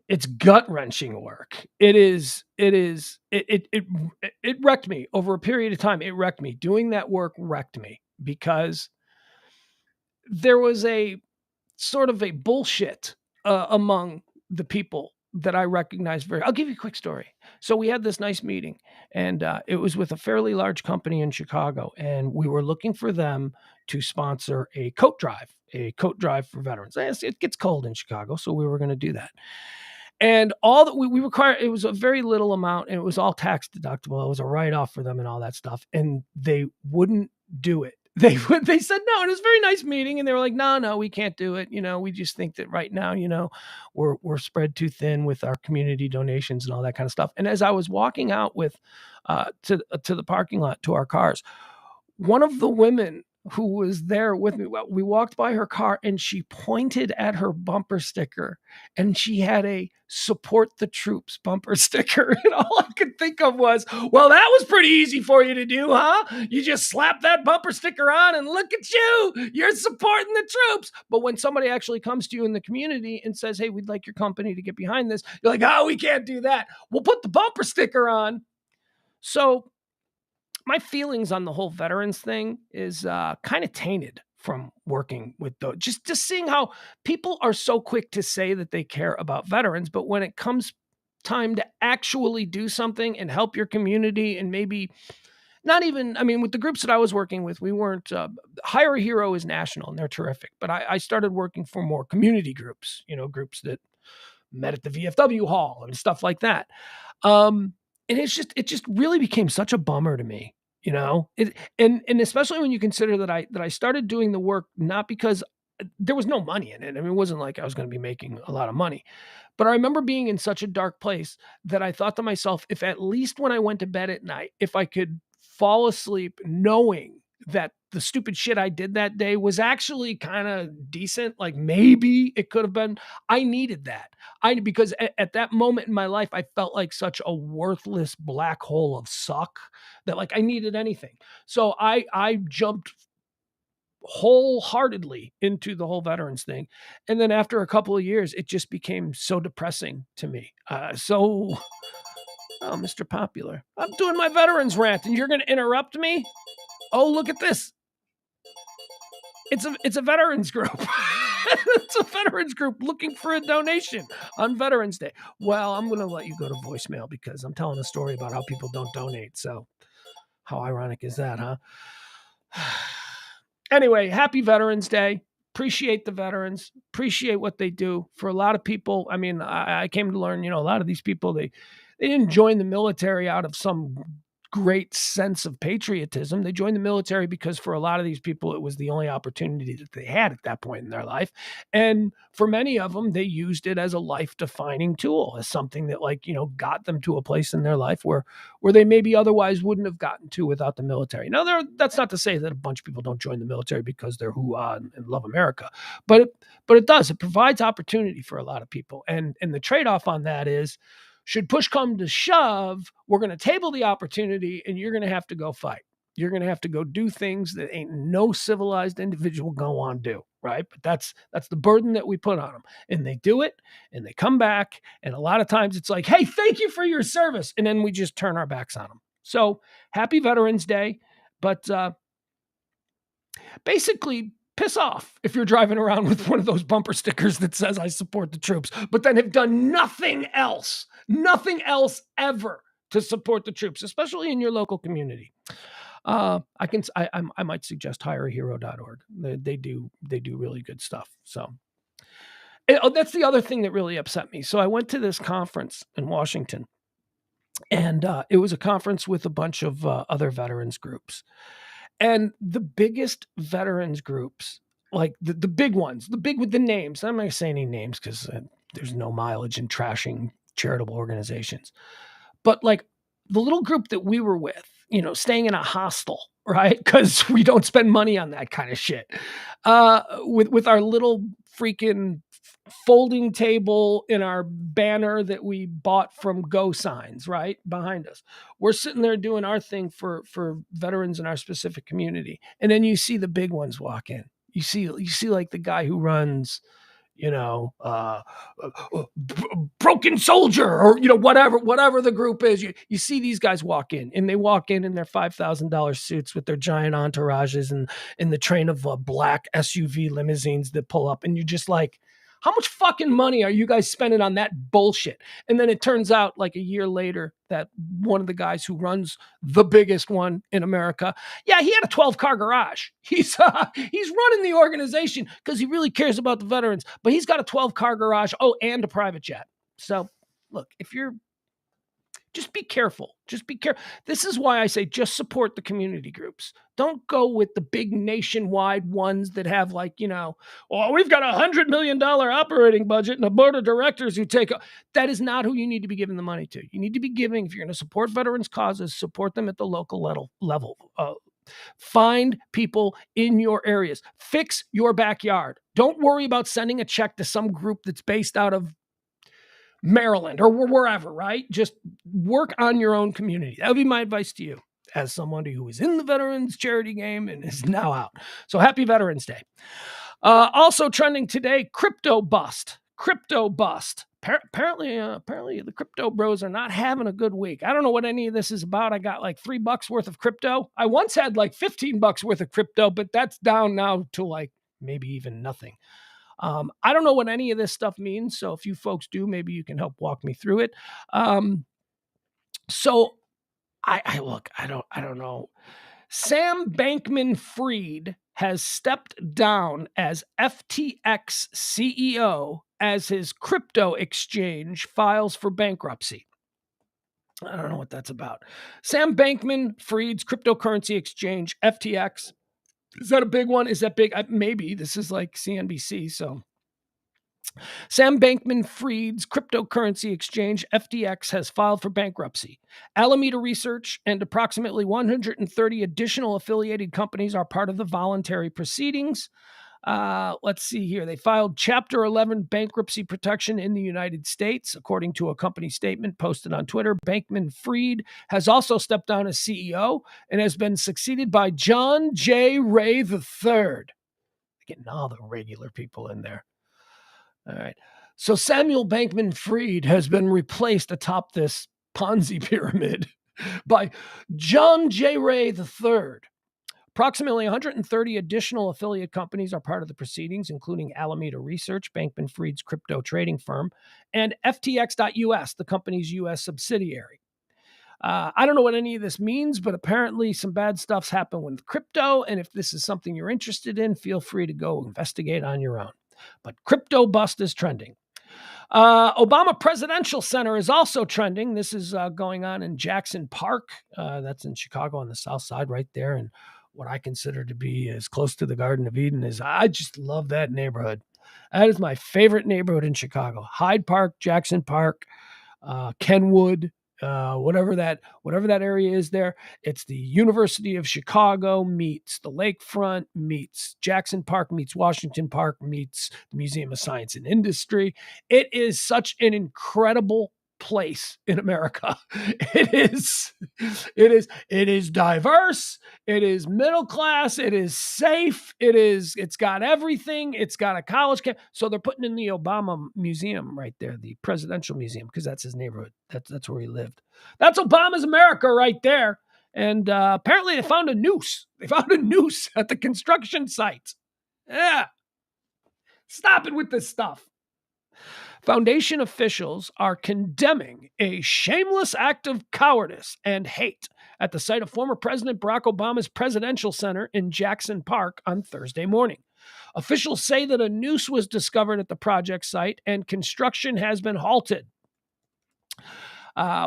it's gut-wrenching work. It wrecked me over a period of time. It wrecked me. Doing that work wrecked me because there was a sort of a bullshit among the people that I recognize very. I'll give you a quick story. So we had this nice meeting, and it was with a fairly large company in Chicago, and we were looking for them to sponsor a coat drive for veterans. It gets cold in Chicago, so we were going to do that. And all that we require, it was a very little amount, and it was all tax deductible. It was a write-off for them and all that stuff. And they wouldn't do it. They said no. And it was a very nice meeting. And they were like, no, we can't do it. You know, we just think that right now, you know, we're spread too thin with our community donations and all that kind of stuff. And as I was walking out with to the parking lot to our cars, one of the women who was there with me, we walked by her car and she pointed at her bumper sticker and she had a support the troops bumper sticker. And all I could think of was, well, that was pretty easy for you to do, huh? You just slap that bumper sticker on and look at you, you're supporting the troops. But when somebody actually comes to you in the community and says, hey, we'd like your company to get behind this, you're like, oh, we can't do that. We'll put the bumper sticker on. So my feelings on the whole veterans thing is kind of tainted from working with those. Just seeing how people are so quick to say that they care about veterans, but when it comes time to actually do something and help your community, and maybe not even, I mean, with the groups that I was working with, we weren't, Hire a Hero is national and they're terrific, but I started working for more community groups, you know, groups that met at the VFW hall and stuff like that. And it just really became such a bummer to me. You know, and especially when you consider that I started doing the work not because there was no money in it. I mean, it wasn't like I was going to be making a lot of money, but I remember being in such a dark place that I thought to myself, if at least when I went to bed at night, if I could fall asleep knowing that the stupid shit I did that day was actually kind of decent, like maybe it could have been, I needed that. Because at that moment in my life, I felt like such a worthless black hole of suck that like I needed anything. So I jumped wholeheartedly into the whole veterans thing. And then after a couple of years, it just became so depressing to me. Oh, Mr. Popular, I'm doing my veterans rant and you're going to interrupt me? Oh, look at this. It's a veterans group. It's a veterans group looking for a donation on Veterans Day. Well, I'm going to let you go to voicemail because I'm telling a story about how people don't donate. So how ironic is that, huh? Anyway, happy Veterans Day. Appreciate the veterans. Appreciate what they do. For a lot of people, I mean, I came to learn, you know, a lot of these people, they didn't join the military out of some great sense of patriotism. They joined the military because for a lot of these people, it was the only opportunity that they had at that point in their life. And for many of them, they used it as a life-defining tool, as something that, like, you know, got them to a place in their life where they maybe otherwise wouldn't have gotten to without the military. Now, that's not to say that a bunch of people don't join the military because they're hoo-ah and love America, but it does. It provides opportunity for a lot of people. And the trade-off on that is, should push come to shove, we're going to table the opportunity and you're going to have to go fight. You're going to have to go do things that ain't no civilized individual go on do. right? But that's the burden that we put on them. And they do it and they come back. And a lot of times it's like, hey, thank you for your service. And then we just turn our backs on them. So happy Veterans Day. But basically, piss off if you're driving around with one of those bumper stickers that says I support the troops, but then have done nothing else ever to support the troops, especially in your local community. I might suggest hireahero.org. They do really good stuff. So that's the other thing that really upset me. So I went to this conference in Washington, and it was a conference with a bunch of other veterans groups. And the biggest veterans groups, like the big ones, the big with the names, I'm not going to say any names because there's no mileage in trashing charitable organizations. But like the little group that we were with, staying in a hostel, right? Because we don't spend money on that kind of shit. With our little freaking folding table in our banner that we bought from Go Signs, right behind us. We're sitting there doing our thing for veterans in our specific community, and then you see the big ones walk in. You see like the guy who runs, Broken Soldier, or whatever the group is. You see these guys walk in, and they walk in their $5,000 suits with their giant entourages and in the train of black SUV limousines that pull up, and you're just like, how much fucking money are you guys spending on that bullshit? And then it turns out like a year later that one of the guys who runs the biggest one in America, yeah, he had a 12-car garage. He's running the organization because he really cares about the veterans, but he's got a 12-car garage. Oh, and a private jet. So look, just be careful. Just be careful. This is why I say just support the community groups. Don't go with the big nationwide ones that have like, we've got $100 million operating budget and a board of directors who take. That is not who you need to be giving the money to. You need to be giving, if you're going to support veterans causes, support them at the local level. Find people in your areas. Fix your backyard. Don't worry about sending a check to some group that's based out of Maryland or wherever, right? Just work on your own community. That would be my advice to you as somebody who was in the veterans charity game and is now out. So happy Veterans Day. Also trending today, crypto bust. Apparently the crypto bros are not having a good week. I don't know what any of this is about. I got like $3 worth of crypto. I once had like $15 worth of crypto, but that's down now to like maybe even nothing. I don't know what any of this stuff means. So if you folks do, maybe you can help walk me through it. So I don't know. Sam Bankman-Fried has stepped down as FTX CEO as his crypto exchange files for bankruptcy. I don't know what that's about. Sam Bankman-Fried's cryptocurrency exchange, FTX. Is that a big one? Is that big? Maybe. This is like CNBC. So Sam Bankman-Fried's cryptocurrency exchange, FTX, has filed for bankruptcy. Alameda Research and approximately 130 additional affiliated companies are part of the voluntary proceedings. Let's see here. They filed Chapter 11 bankruptcy protection in the United States, according to a company statement posted on Twitter. Bankman-Fried has also stepped down as CEO and has been succeeded by John J. Ray III. Getting all the regular people in there. All right. So Samuel Bankman-Fried has been replaced atop this Ponzi pyramid by John J. Ray III. Approximately 130 additional affiliate companies are part of the proceedings, including Alameda Research, Bankman-Fried's crypto trading firm, and FTX.US, the company's U.S. subsidiary. I don't know what any of this means, but apparently some bad stuff's happened with crypto, and if this is something you're interested in, feel free to go investigate on your own. But crypto bust is trending. Obama Presidential Center is also trending. This is going on in Jackson Park. That's in Chicago on the south side right there. And what I consider to be as close to the Garden of Eden is I just love that neighborhood. That is my favorite neighborhood in Chicago. Hyde Park, Jackson Park, Kenwood, whatever that area is there. It's the University of Chicago meets the lakefront, meets Jackson Park, meets Washington Park, meets the Museum of Science and Industry. It is such an incredible place in America. It is diverse. It is middle class. It is safe. It's got everything. It's got a college camp. So they're putting in the Obama Museum right there, the presidential museum, because that's his neighborhood. That's where he lived. That's Obama's America right there. And apparently they found a noose. They found a noose at the construction site. Yeah. Stop it with this stuff. Foundation officials are condemning a shameless act of cowardice and hate at the site of former President Barack Obama's Presidential Center in Jackson Park on Thursday morning. Officials say that a noose was discovered at the project site and construction has been halted.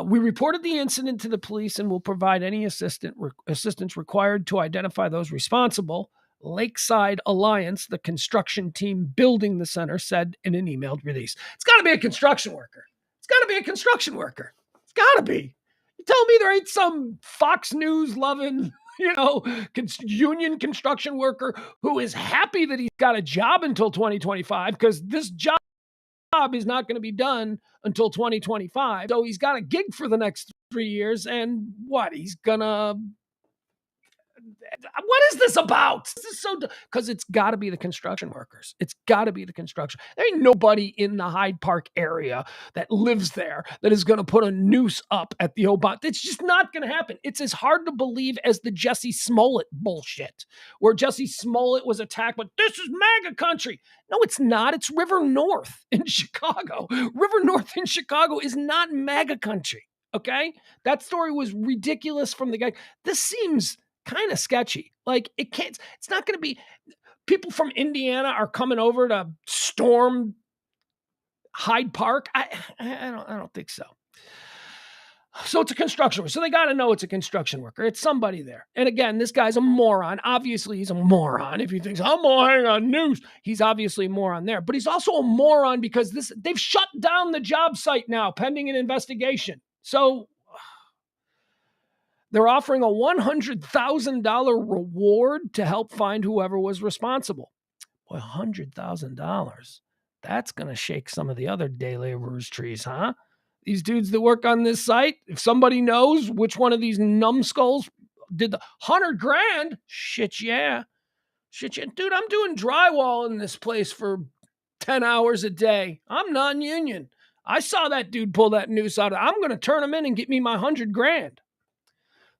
We reported the incident to the police and will provide any assistance required to identify those responsible. Lakeside Alliance, the construction team building the center, said in an emailed release. It's got to be a construction worker. It's got to be a construction worker. It's got to be. You tell me there ain't some Fox News loving, union construction worker who is happy that he's got a job until 2025 because this job is not going to be done until 2025. So he's got a gig for the next 3 years. And he's going to... What is this about? This is so... Because it's got to be the construction workers. It's got to be the construction. There ain't nobody in the Hyde Park area that lives there that is going to put a noose up at the Obama. It's just not going to happen. It's as hard to believe as the Jussie Smollett bullshit, where Jussie Smollett was attacked, but this is MAGA country. No, it's not. It's River North in Chicago. River North in Chicago is not MAGA country, okay? That story was ridiculous from the guy. This seems kind of sketchy. Like it's not going to be, people from Indiana are coming over to storm Hyde Park. I don't think so. So it's a construction worker. So they got to know it's a construction worker. It's somebody there. And again, this guy's a moron. Obviously, he's a moron. If he thinks I'm going on news, he's obviously a moron there. But he's also a moron because they've shut down the job site now, pending an investigation. So they're offering a $100,000 reward to help find whoever was responsible. Boy, $100,000. That's going to shake some of the other day laborers' trees, huh? These dudes that work on this site, if somebody knows which one of these numbskulls did the $100,000, shit yeah. Dude, I'm doing drywall in this place for 10 hours a day. I'm non-union. I saw that dude pull that noose out. I'm going to turn him in and get me my $100,000.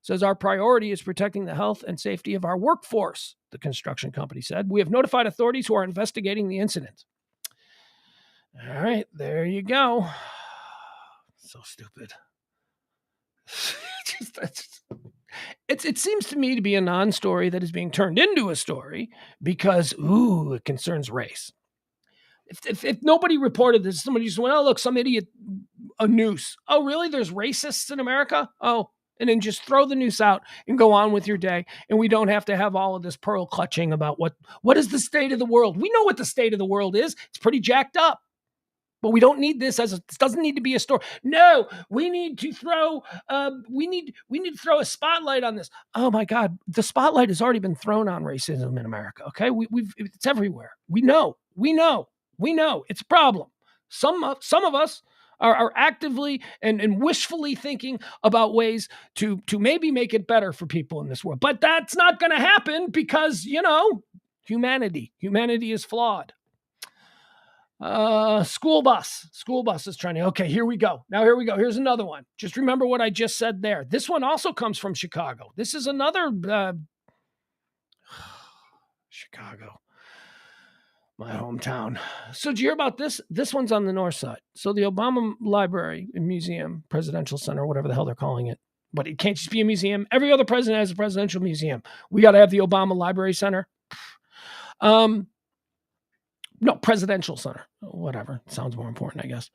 Says our priority is protecting the health and safety of our workforce, the construction company said. We have notified authorities who are investigating the incident. All right, there you go. So stupid. It seems to me to be a non-story that is being turned into a story because, it concerns race. If nobody reported this, somebody just went, oh, look, some idiot, a noose. Oh, really? There's racists in America? Oh, and then just throw the noose out and go on with your day. And we don't have to have all of this pearl clutching about what is the state of the world. We know what the state of the world is. It's pretty jacked up. But we don't need this this doesn't need to be a story. No, we need to throw we need to throw a spotlight on this. Oh my God, the spotlight has already been thrown on racism in America. Okay, it's everywhere. We know it's a problem. Some of us are actively and wishfully thinking about ways to maybe make it better for people in this world. But that's not going to happen because, humanity is flawed. School bus is trying to, okay, here we go. Here's another one. Just remember what I just said there. This one also comes from Chicago. This is another, Chicago, my hometown. So did you hear about this? This one's on the north side. So the Obama Library and Museum, Presidential Center, whatever the hell they're calling it, but it can't just be a museum. Every other president has a presidential museum. We got to have the Obama Library Center. No, Presidential Center. Whatever. Sounds more important, I guess.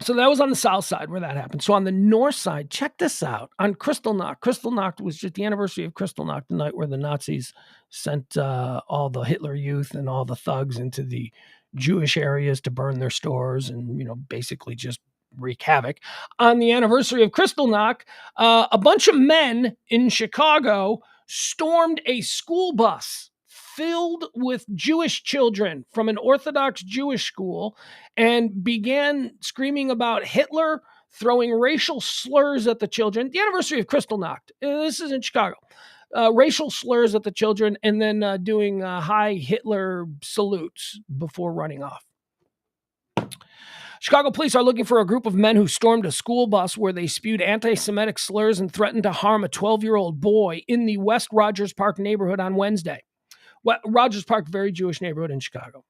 So that was on the south side where that happened. So on the north side, check this out. On Kristallnacht. Kristallnacht was just the anniversary of Kristallnacht, the night where the Nazis sent all the Hitler Youth and all the thugs into the Jewish areas to burn their stores and, basically just wreak havoc. On the anniversary of Kristallnacht, a bunch of men in Chicago stormed a school bus filled with Jewish children from an Orthodox Jewish school and began screaming about Hitler, throwing racial slurs at the children. The anniversary of Kristallnacht. This is in Chicago. Racial slurs at the children, and then doing high Hitler salutes before running off. Chicago police are looking for a group of men who stormed a school bus where they spewed anti-Semitic slurs and threatened to harm a 12-year-old boy in the West Rogers Park neighborhood on Wednesday. Rogers Park, very Jewish neighborhood in Chicago.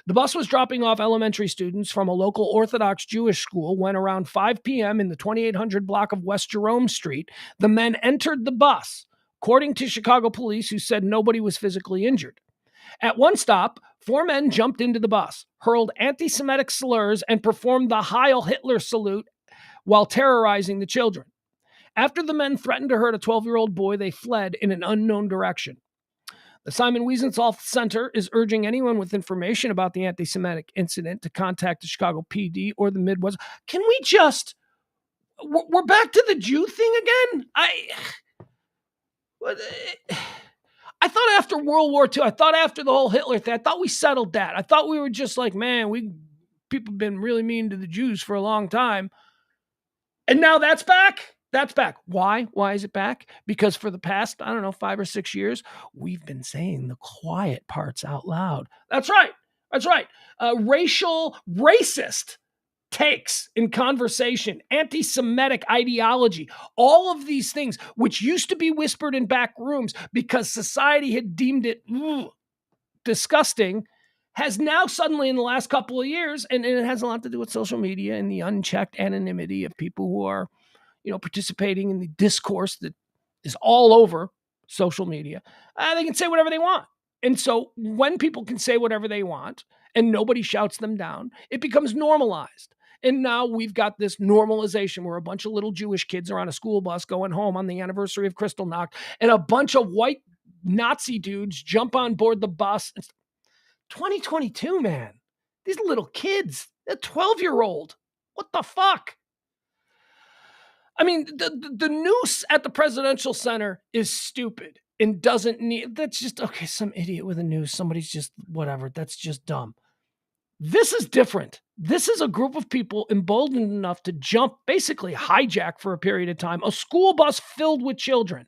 The bus was dropping off elementary students from a local Orthodox Jewish school when around 5 p.m. in the 2800 block of West Jerome Street, the men entered the bus, according to Chicago police, who said nobody was physically injured. At one stop, 4 men jumped into the bus, hurled anti-Semitic slurs, and performed the Heil Hitler salute while terrorizing the children. After the men threatened to hurt a 12-year-old boy, they fled in an unknown direction. The Simon Wiesenthal Center is urging anyone with information about the anti-Semitic incident to contact the Chicago PD or the Midwest. Can we just... We're back to the Jew thing again? I thought after World War II, I thought after the whole Hitler thing, I thought we settled that. I thought we were just like, man, people have been really mean to the Jews for a long time. And now that's back? That's back. Why? Why is it back? Because for the past, 5 or 6 years, we've been saying the quiet parts out loud. That's right. That's right. Racist takes in conversation, anti-Semitic ideology, all of these things, which used to be whispered in back rooms because society had deemed it disgusting, has now suddenly in the last couple of years, and it has a lot to do with social media and the unchecked anonymity of people who are, participating in the discourse that is all over social media. They can say whatever they want. And so when people can say whatever they want and nobody shouts them down, it becomes normalized. And now we've got this normalization where a bunch of little Jewish kids are on a school bus going home on the anniversary of Kristallnacht, and a bunch of white Nazi dudes jump on board the bus. 2022, man. These little kids, a 12-year-old. What the fuck? I mean, the noose at the Presidential Center is stupid and doesn't need... That's just, okay, some idiot with a noose. Somebody's just, whatever. That's just dumb. This is different. This is a group of people emboldened enough to jump, basically hijack for a period of time, a school bus filled with children.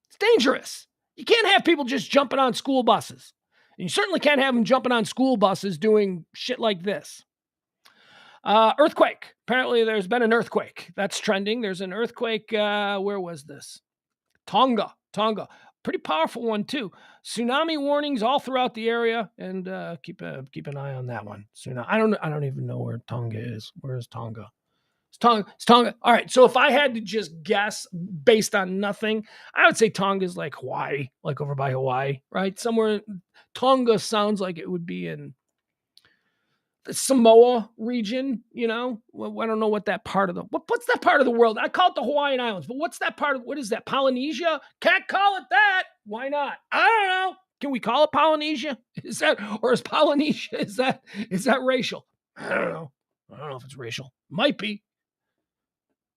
It's dangerous. You can't have people just jumping on school buses. And you certainly can't have them jumping on school buses doing shit like this. Earthquake. Apparently there's been an earthquake. That's trending. There's an earthquake. Where was this? Tonga. Pretty powerful one too. Tsunami warnings all throughout the area, and keep an eye on that one. I don't even know where Tonga is. Where is Tonga? It's Tonga. All right. So if I had to just guess based on nothing, I would say Tonga is like Hawaii, like over by Hawaii, right? Somewhere. Tonga sounds like it would be in the Samoa region, Well, I don't know what that part of what's that part of the world? I call it the Hawaiian Islands, but what's that part of, what is that? Polynesia? Can't call it that. Why not? I don't know. Can we call it Polynesia? Is Polynesia, is that racial? I don't know. I don't know if it's racial. Might be.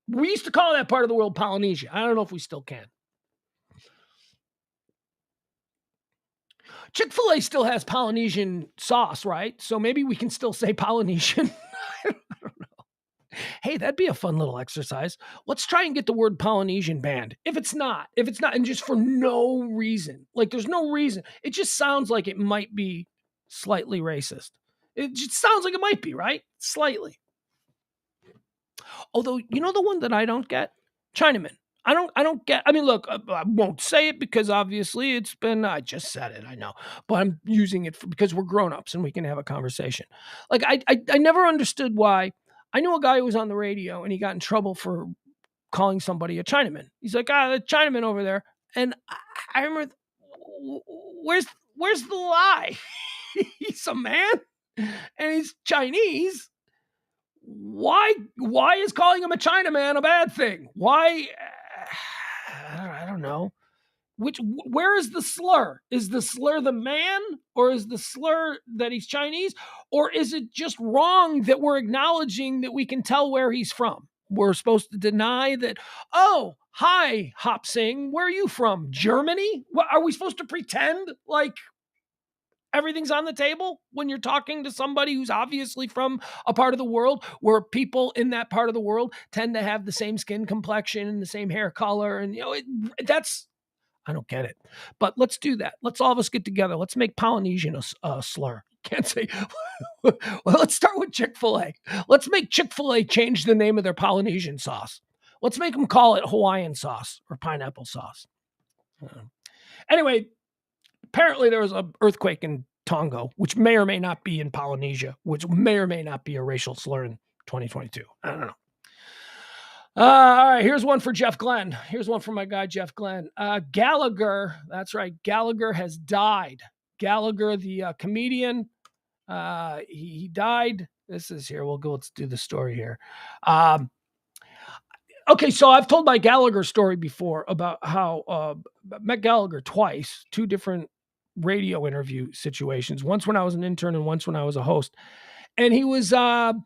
We used to call that part of the world Polynesia. I don't know if we still can. Chick-fil-A still has Polynesian sauce, right? So maybe we can still say Polynesian. I don't know. Hey, that'd be a fun little exercise. Let's try and get the word Polynesian banned. If it's not, and just for no reason, like there's no reason, it just sounds like it might be slightly racist. It just sounds like it might be, right? Slightly. Although, the one that I don't get? Chinaman. I don't get, look, I won't say it because obviously I just said it, I know, but I'm using it because we're grown-ups and we can have a conversation. Like, I never understood why. I knew a guy who was on the radio and he got in trouble for calling somebody a Chinaman. He's like, the Chinaman over there. And I remember, where's the lie? He's a man and he's Chinese. Why is calling him a Chinaman a bad thing? Why? I don't know. Where is the slur? Is the slur the man, or is the slur that he's Chinese? Or is it just wrong that we're acknowledging that we can tell where he's from? We're supposed to deny that, Hi, Hop Sing. Where are you from? Germany? What, are we supposed to pretend like everything's on the table when you're talking to somebody who's obviously from a part of the world where people in that part of the world tend to have the same skin complexion and the same hair color? And, that's, I don't get it. But let's do that. Let's all of us get together. Let's make Polynesian a slur. Can't say. Well, let's start with Chick-fil-A. Let's make Chick-fil-A change the name of their Polynesian sauce. Let's make them call it Hawaiian sauce or pineapple sauce. Anyway, apparently there was an earthquake in Tonga, which may or may not be in Polynesia, which may or may not be a racial slur in 2022. I don't know. All right, here's one for Jeff Glenn. Here's one for my guy, Jeff Glenn. Gallagher, that's right, Gallagher has died. Gallagher, the comedian, he died. This is here. Let's do the story here. Okay, so I've told my Gallagher story before about how I met Gallagher twice, two different radio interview situations. Once when I was an intern and once when I was a host. And he was the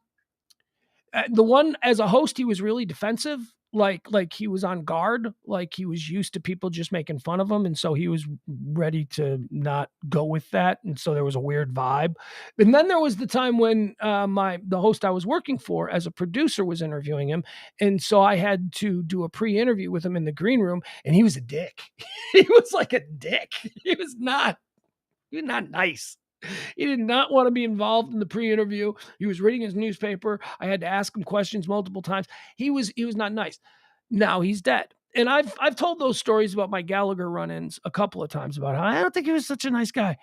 one as a host, he was really defensive, like he was on guard, like he was used to people just making fun of him, and so he was ready to not go with that, and so there was a weird vibe. And then there was the time when the host I was working for as a producer was interviewing him, and so I had to do a pre-interview with him in the green room, and he was a dick. He was like a dick. He was not nice. He did not want to be involved in the pre-interview. He was reading his newspaper. I had to ask him questions multiple times. He was not nice. Now he's dead. And I've told those stories about my Gallagher run-ins a couple of times about how I don't think he was such a nice guy.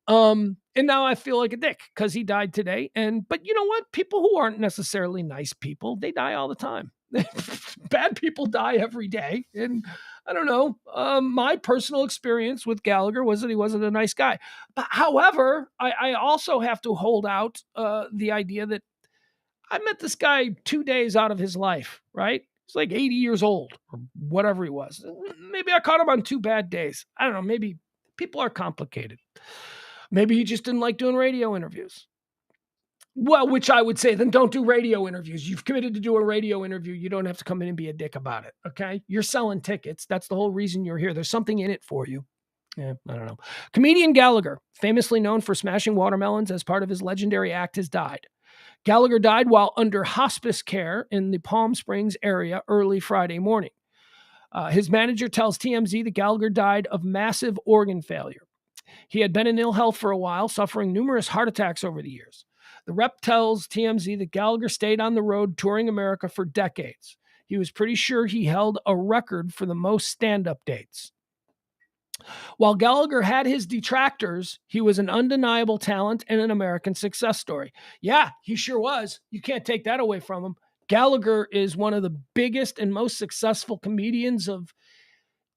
And now I feel like a dick because he died today. But you know what? People who aren't necessarily nice people, they die all the time. Bad people die every day. And I don't know. My personal experience with Gallagher was that he wasn't a nice guy. But however, I also have to hold out the idea that I met this guy 2 days out of his life, right? He's like 80 years old or whatever he was. Maybe I caught him on 2 bad days. I don't know. Maybe people are complicated. Maybe he just didn't like doing radio interviews. Well, which I would say, then don't do radio interviews. You've committed to do a radio interview. You don't have to come in and be a dick about it. Okay. You're selling tickets. That's the whole reason you're here. There's something in it for you. Yeah, I don't know. Comedian Gallagher, famously known for smashing watermelons as part of his legendary act, has died. Gallagher died while under hospice care in the Palm Springs area early Friday morning. His manager tells TMZ that Gallagher died of massive organ failure. He had been in ill health for a while, suffering numerous heart attacks over the years. The rep tells TMZ that Gallagher stayed on the road touring America for decades. He was pretty sure he held a record for the most stand-up dates. While Gallagher had his detractors, he was an undeniable talent and an American success story. Yeah, he sure was. You can't take that away from him. Gallagher is one of the biggest and most successful comedians of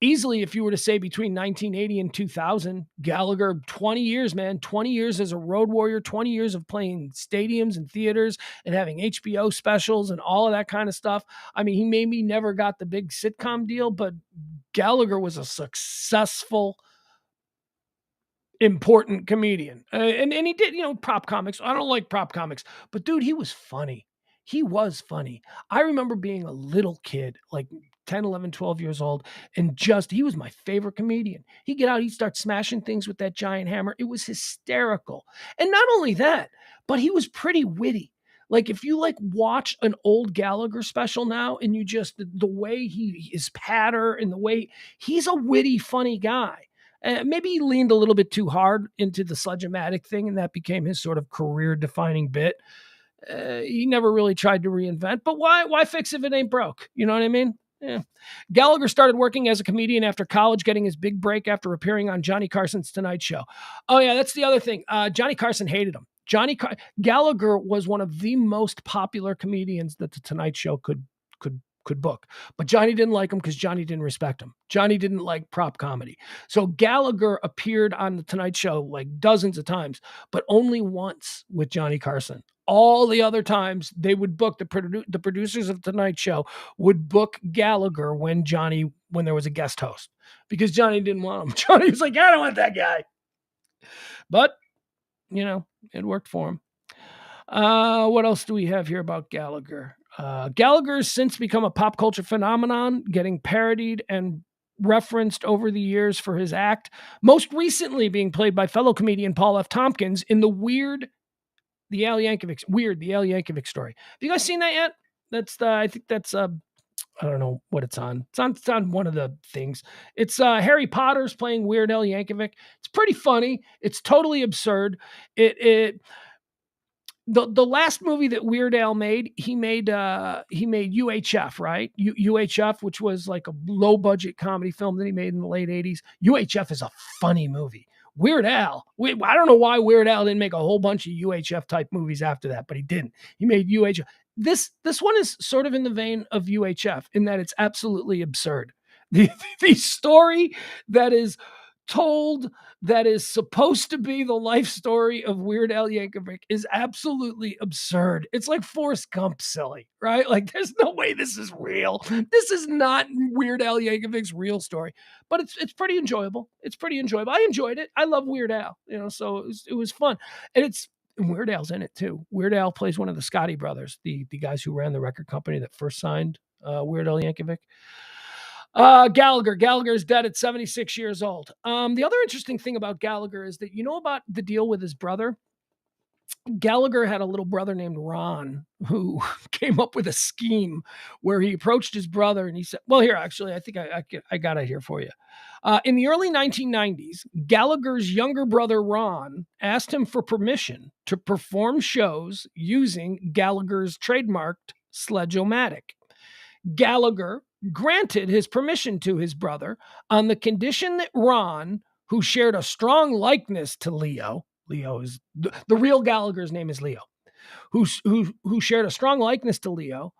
easily, if you were to say between 1980 and 2000, Gallagher, 20 years, man, 20 years as a road warrior, 20 years of playing stadiums and theaters and having HBO specials and all of that kind of stuff. I mean, he maybe never got the big sitcom deal, but Gallagher was a successful, important comedian. And he did, prop comics. I don't like prop comics, but dude, he was funny. He was funny. I remember being a little kid, like 10, 11, 12 years old, and he was my favorite comedian. He'd get out, he'd start smashing things with that giant hammer. It was hysterical. And not only that, but he was pretty witty. Like if you watch an old Gallagher special now and you just, the way his patter and the way he's a witty, funny guy. Maybe he leaned a little bit too hard into the Sledge-O-Matic thing, and that became his sort of career-defining bit. He never really tried to reinvent, but why fix if it ain't broke? You know what I mean? Yeah. Gallagher started working as a comedian after college, getting his big break after appearing on Johnny Carson's Tonight Show. Oh yeah, that's the other thing. Johnny Carson hated him. Gallagher was one of the most popular comedians that the Tonight Show could book, but Johnny didn't like him because Johnny didn't respect him. Johnny didn't like prop comedy. So Gallagher appeared on the Tonight Show like dozens of times, but only once with Johnny Carson. All the other times they would book the producers of the Tonight Show would book Gallagher when there was a guest host, because Johnny didn't want him. Johnny was like, I don't want that guy. But, it worked for him. What else do we have here about Gallagher? Gallagher's since become a pop culture phenomenon, getting parodied and referenced over the years for his act, most recently being played by fellow comedian Paul F. Tompkins in the Al Yankovic story. Have you guys seen that yet? I think that's I don't know what it's on. It's on one of the things. It's Harry Potter's playing Weird Al Yankovic. It's pretty funny. It's totally absurd. The last movie that Weird Al made, he made UHF, right? UHF, which was like a low budget comedy film that he made in the late 80s. UHF is a funny movie. Weird Al, I don't know why Weird Al didn't make a whole bunch of UHF type movies after that, but he didn't. He made UHF. This one is sort of in the vein of UHF in that it's absolutely absurd. The story that is told that is supposed to be the life story of Weird Al Yankovic is absolutely absurd. It's like Forrest Gump silly, right? Like there's no way this is real. This is not Weird Al Yankovic's real story, but it's pretty enjoyable. It's pretty enjoyable. I enjoyed it. I love Weird Al, so it was fun. And Weird Al's in it too. Weird Al plays one of the Scotti brothers, the guys who ran the record company that first signed Weird Al Yankovic. Gallagher's dead at 76 years old. The other interesting thing about Gallagher is that about the deal with his brother. Gallagher had a little brother named Ron who came up with a scheme where he approached his brother and he said, well, here, actually, I think I got it here for you. In the early 1990s, Gallagher's younger brother, Ron, asked him for permission to perform shows using Gallagher's trademarked Sledge-O-Matic. Gallagher granted his permission to his brother on the condition that Ron, who shared a strong likeness to Leo is the real Gallagher's name is Leo, who shared a strong likeness to Leo,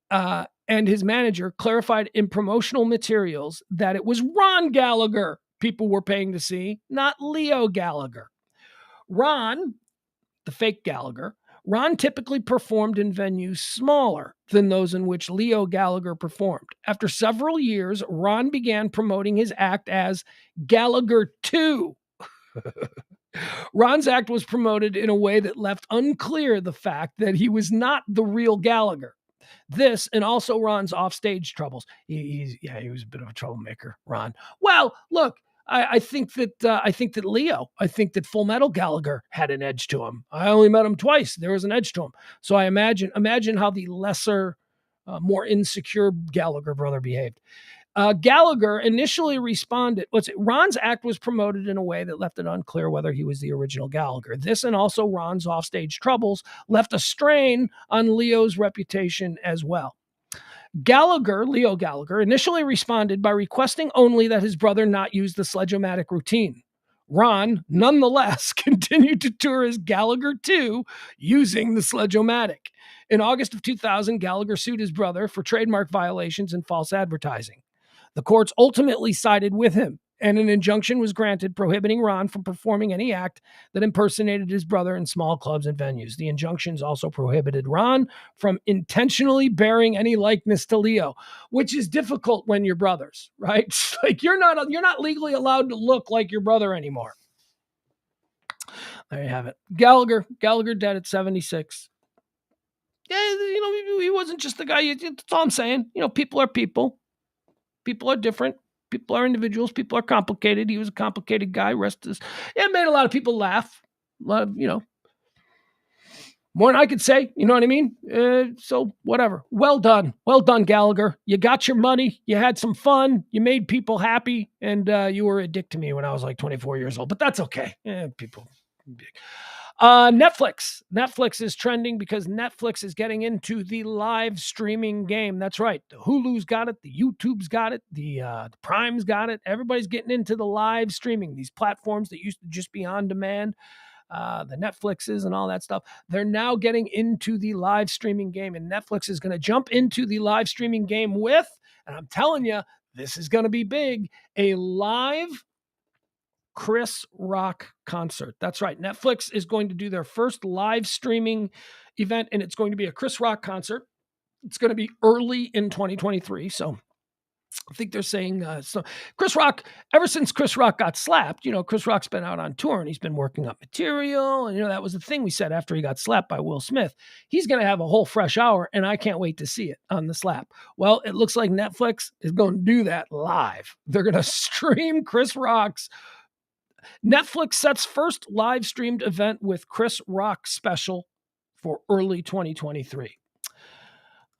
and his manager clarified in promotional materials that it was Ron Gallagher people were paying to see, not Leo Gallagher. Ron, the fake Gallagher, Ron typically performed in venues smaller than those in which Leo Gallagher performed. After several years, Ron began promoting his act as Gallagher 2. Ron's act was promoted in a way that left unclear the fact that he was not the real Gallagher. This, and also Ron's offstage troubles. He was a bit of a troublemaker, Ron. Well, look, I think that Leo, I think that Full Metal Gallagher had an edge to him. I only met him twice. There was an edge to him. So I imagine how the lesser, more insecure Gallagher brother behaved. Gallagher initially responded. Ron's act was promoted in a way that left it unclear whether he was the original Gallagher. This and also Ron's offstage troubles left a strain on Leo's reputation as well. Leo Gallagher, initially responded by requesting only that his brother not use the Sledge-O-Matic routine. Ron, nonetheless, continued to tour as Gallagher 2 using the Sledge-O-Matic. In August of 2000, Gallagher sued his brother for trademark violations and false advertising. The courts ultimately sided with him, and an injunction was granted prohibiting Ron from performing any act that impersonated his brother in small clubs and venues. The injunctions also prohibited Ron from intentionally bearing any likeness to Leo, which is difficult when you're brothers, right? Like you're not legally allowed to look like your brother anymore. There you have it. Gallagher dead at 76. Yeah, he wasn't just the guy. That's all I'm saying. People are people. People are different. People are individuals. People are complicated. He was a complicated guy. It made a lot of people laugh. A lot of, more than I could say. You know what I mean? So whatever. Well done. Well done, Gallagher. You got your money. You had some fun. You made people happy. And you were a dick to me when I was like 24 years old. But that's okay. People. Netflix is trending because Netflix is getting into the live streaming game. That's right. The Hulu's got it. The YouTube's got it. The Prime's got it. Everybody's getting into the live streaming. These platforms that used to just be on demand, the Netflixes and all that stuff, they're now getting into the live streaming game. And Netflix is going to jump into the live streaming game with, and I'm telling you, this is going to be big, a live Chris Rock concert. That's right. Netflix is going to do their first live streaming event, and it's going to be a Chris Rock concert. It's going to be early in 2023. So I think they're saying so. Chris Rock, ever since Chris Rock got slapped, Chris Rock's been out on tour and he's been working up material. And, that was the thing we said after he got slapped by Will Smith. He's going to have a whole fresh hour, and I can't wait to see it on the slap. Well, it looks like Netflix is going to do that live. They're going to stream Chris Rock's. Netflix sets first live streamed event with Chris Rock special for early 2023.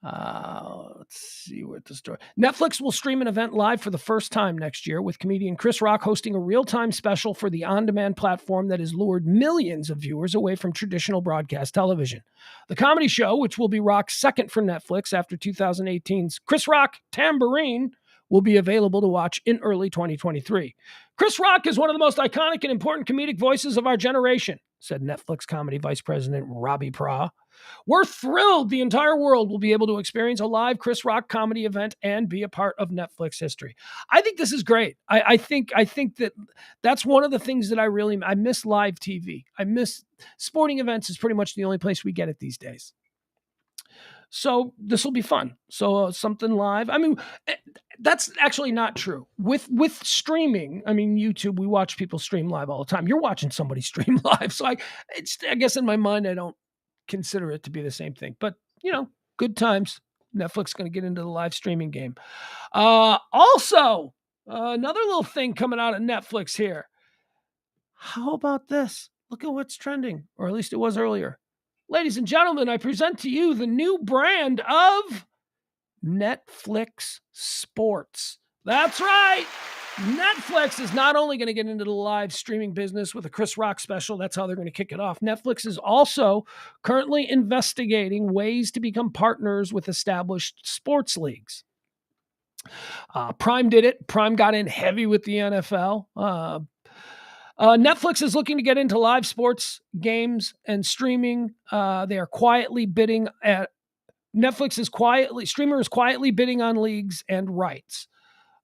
Let's see what the story. Netflix will stream an event live for the first time next year, with comedian Chris Rock hosting a real-time special for the on-demand platform that has lured millions of viewers away from traditional broadcast television. The comedy show, which will be Rock's second for Netflix after 2018's Chris Rock Tambourine, will be available to watch in early 2023. Chris Rock is one of the most iconic and important comedic voices of our generation, said Netflix comedy vice president Robbie Pra. We're thrilled the entire world will be able to experience a live Chris Rock comedy event and be a part of Netflix history. I think this is great. I think that's one of the things that I miss live TV. I miss sporting events is pretty much the only place we get it these days. So this will be fun. So something live. I mean, that's actually not true. With streaming, I mean, YouTube, we watch people stream live all the time. You're watching somebody stream live. So I guess in my mind, I don't consider it to be the same thing. But, good times. Netflix going to get into the live streaming game. Also, another little thing coming out of Netflix here. How about this? Look at what's trending, or at least it was earlier. Ladies and gentlemen, I present to you the new brand of Netflix Sports. That's right. Netflix is not only going to get into the live streaming business with a Chris Rock special. That's how they're going to kick it off. Netflix is also currently investigating ways to become partners with established sports leagues. Prime did it. Prime got in heavy with the NFL. Netflix is looking to get into live sports games and streaming. They are quietly bidding at streamers quietly bidding on leagues and rights.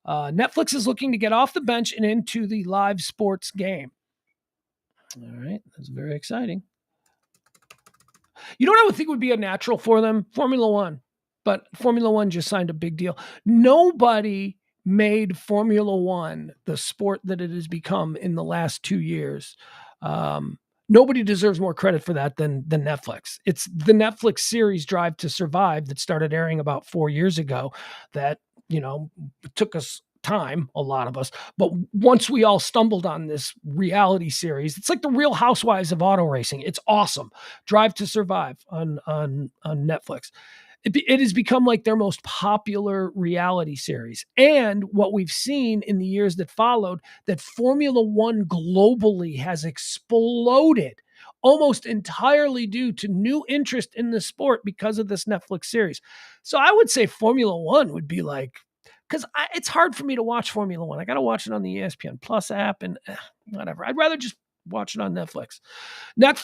Netflix is looking to get off the bench and into the live sports game. All right. That's very exciting. You know what I would think would be a natural for them? Formula One. But Formula One just signed a big deal. Nobody made Formula One the sport that it has become in the last 2 years. Nobody deserves more credit for that than Netflix. It's the Netflix series Drive to Survive that started airing about 4 years ago that, took us time, a lot of us. But once we all stumbled on this reality series, it's like the Real Housewives of auto racing. It's awesome. Drive to Survive on Netflix. It has become like their most popular reality series. And what we've seen in the years that followed, that Formula One globally has exploded almost entirely due to new interest in the sport because of this Netflix series. So I would say Formula One would be like, because it's hard for me to watch Formula One. I got to watch it on the ESPN Plus app and whatever. I'd rather just watch it on Netflix.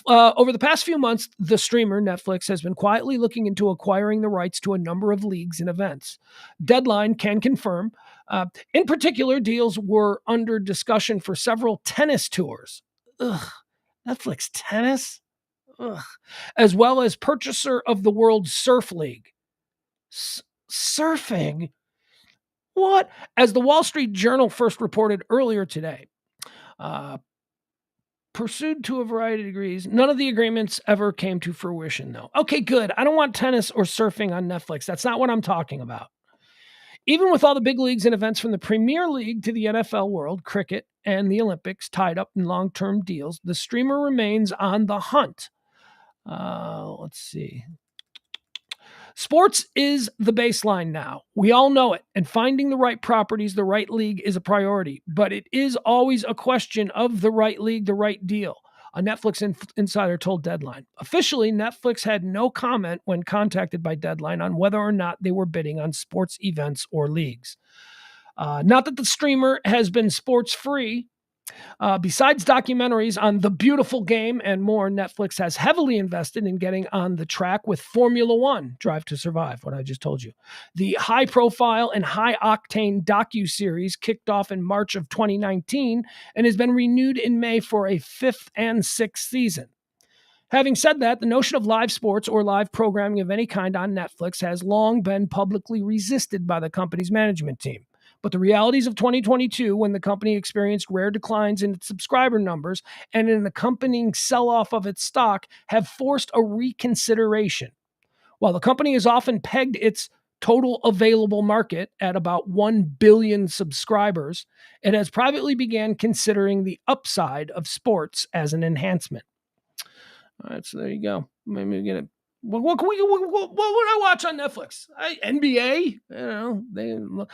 Over the past few months, the streamer Netflix has been quietly looking into acquiring the rights to a number of leagues and events. Deadline can confirm. In particular, deals were under discussion for several tennis tours. Ugh, Netflix tennis? Ugh. As well as purchaser of the World Surf League. Surfing? What? As the Wall Street Journal first reported earlier today, pursued to a variety of degrees. None of the agreements ever came to fruition, though. Okay, good. I don't want tennis or surfing on Netflix. That's not what I'm talking about. Even with all the big leagues and events from the Premier League to the NFL world, cricket, and the Olympics tied up in long-term deals, the streamer remains on the hunt. Let's see. Sports is the baseline now. We all know it. And finding the right properties, the right league is a priority. But it is always a question of the right league, the right deal. A Netflix insider told Deadline. Officially, Netflix had no comment when contacted by Deadline on whether or not they were bidding on sports events or leagues. Not that the streamer has been sports free. Besides documentaries on the beautiful game and more, Netflix has heavily invested in getting on the track with Formula One, Drive to Survive, what I just told you. The high-profile and high-octane docuseries kicked off in March of 2019 and has been renewed in May for a 5th and 6th season. Having said that, the notion of live sports or live programming of any kind on Netflix has long been publicly resisted by the company's management team. But the realities of 2022, when the company experienced rare declines in its subscriber numbers and an accompanying sell-off of its stock, have forced a reconsideration. While the company has often pegged its total available market at about 1 billion subscribers, it has privately began considering the upside of sports as an enhancement. All right, so there you go. Maybe we get it. What would I watch on Netflix? NBA? You know, they're gonna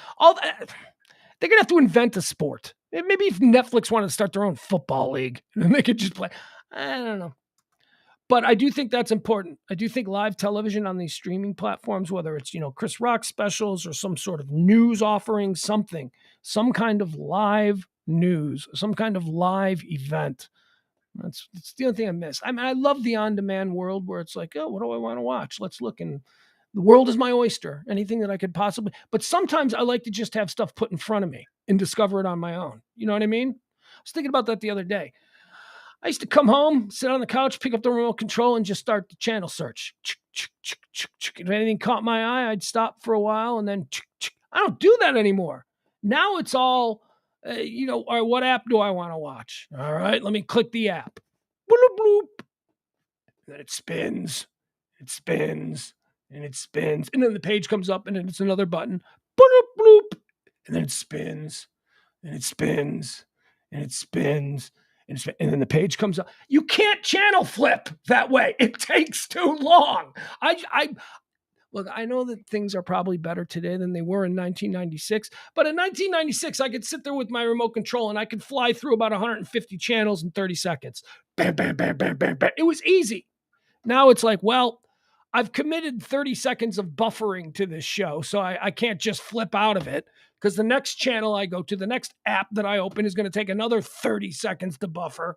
have to invent a sport. Maybe if Netflix wanted to start their own football league, and they could just play. I don't know. But I do think that's important. I do think live television on these streaming platforms, whether it's, Chris Rock specials or some sort of news offering, some kind of live news, some kind of live event. That's the only thing I miss. I mean, I love the on-demand world where it's like, oh, what do I want to watch? Let's look, and the world is my oyster. Anything that I could possibly. But sometimes I like to just have stuff put in front of me and discover it on my own. You know what I mean? I was thinking about that the other day. I used to come home, sit on the couch, pick up the remote control, and just start the channel search. If anything caught my eye, I'd stop for a while, and then I don't do that anymore. Now it's all, all right, what app do I want to watch? All right, let me click the app. Bloop, bloop. And then it spins, and it spins. And then the page comes up, and then it's another button. Bloop, bloop. And then it spins, and it spins, and it spins. And then the page comes up. You can't channel flip that way. It takes too long. Look, I know that things are probably better today than they were in 1996. But in 1996, I could sit there with my remote control and I could fly through about 150 channels in 30 seconds. Bam, bam, bam, bam, bam, bam. It was easy. Now it's like, well, I've committed 30 seconds of buffering to this show, so I can't just flip out of it, because the next channel I go to, the next app that I open is going to take another 30 seconds to buffer.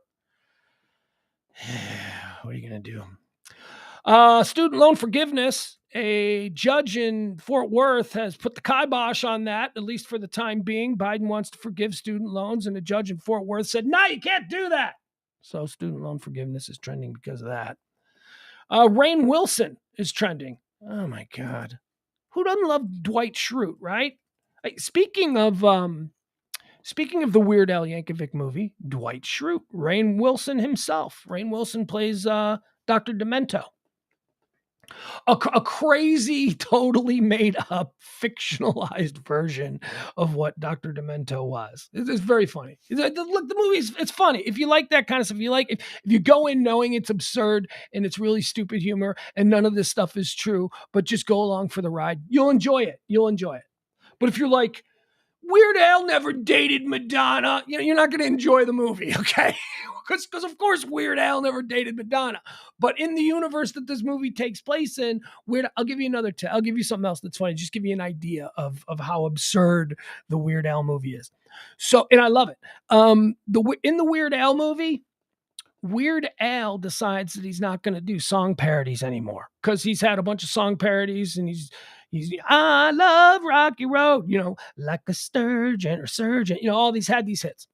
What are you going to do? Student loan forgiveness. A judge in Fort Worth has put the kibosh on that, at least for the time being. Biden wants to forgive student loans, and a judge in Fort Worth said, no, you can't do that. So student loan forgiveness is trending because of that. Rainn Wilson is trending. Oh my God. Who doesn't love Dwight Schrute, right? Speaking of the Weird Al Yankovic movie, Dwight Schrute, Rainn Wilson himself. Rainn Wilson plays Dr. Demento. A crazy, totally made up, fictionalized version of what Dr. Demento was. It's very funny. Look, the movie it's funny. If you like that kind of stuff, if you go in knowing it's absurd and it's really stupid humor and none of this stuff is true, but just go along for the ride, you'll enjoy it. But if you're like, Weird Al never dated Madonna, you're not going to enjoy the movie, okay? Because of course Weird Al never dated Madonna. But in the universe that this movie takes place in, I'll give you I'll give you something else that's funny. Just give you an idea of how absurd the Weird Al movie is. So, and I love it. In the Weird Al movie, Weird Al decides that he's not going to do song parodies anymore, because he's had a bunch of song parodies, and he's I love Rocky Road, like a sturgeon or surgeon, all these had these hits.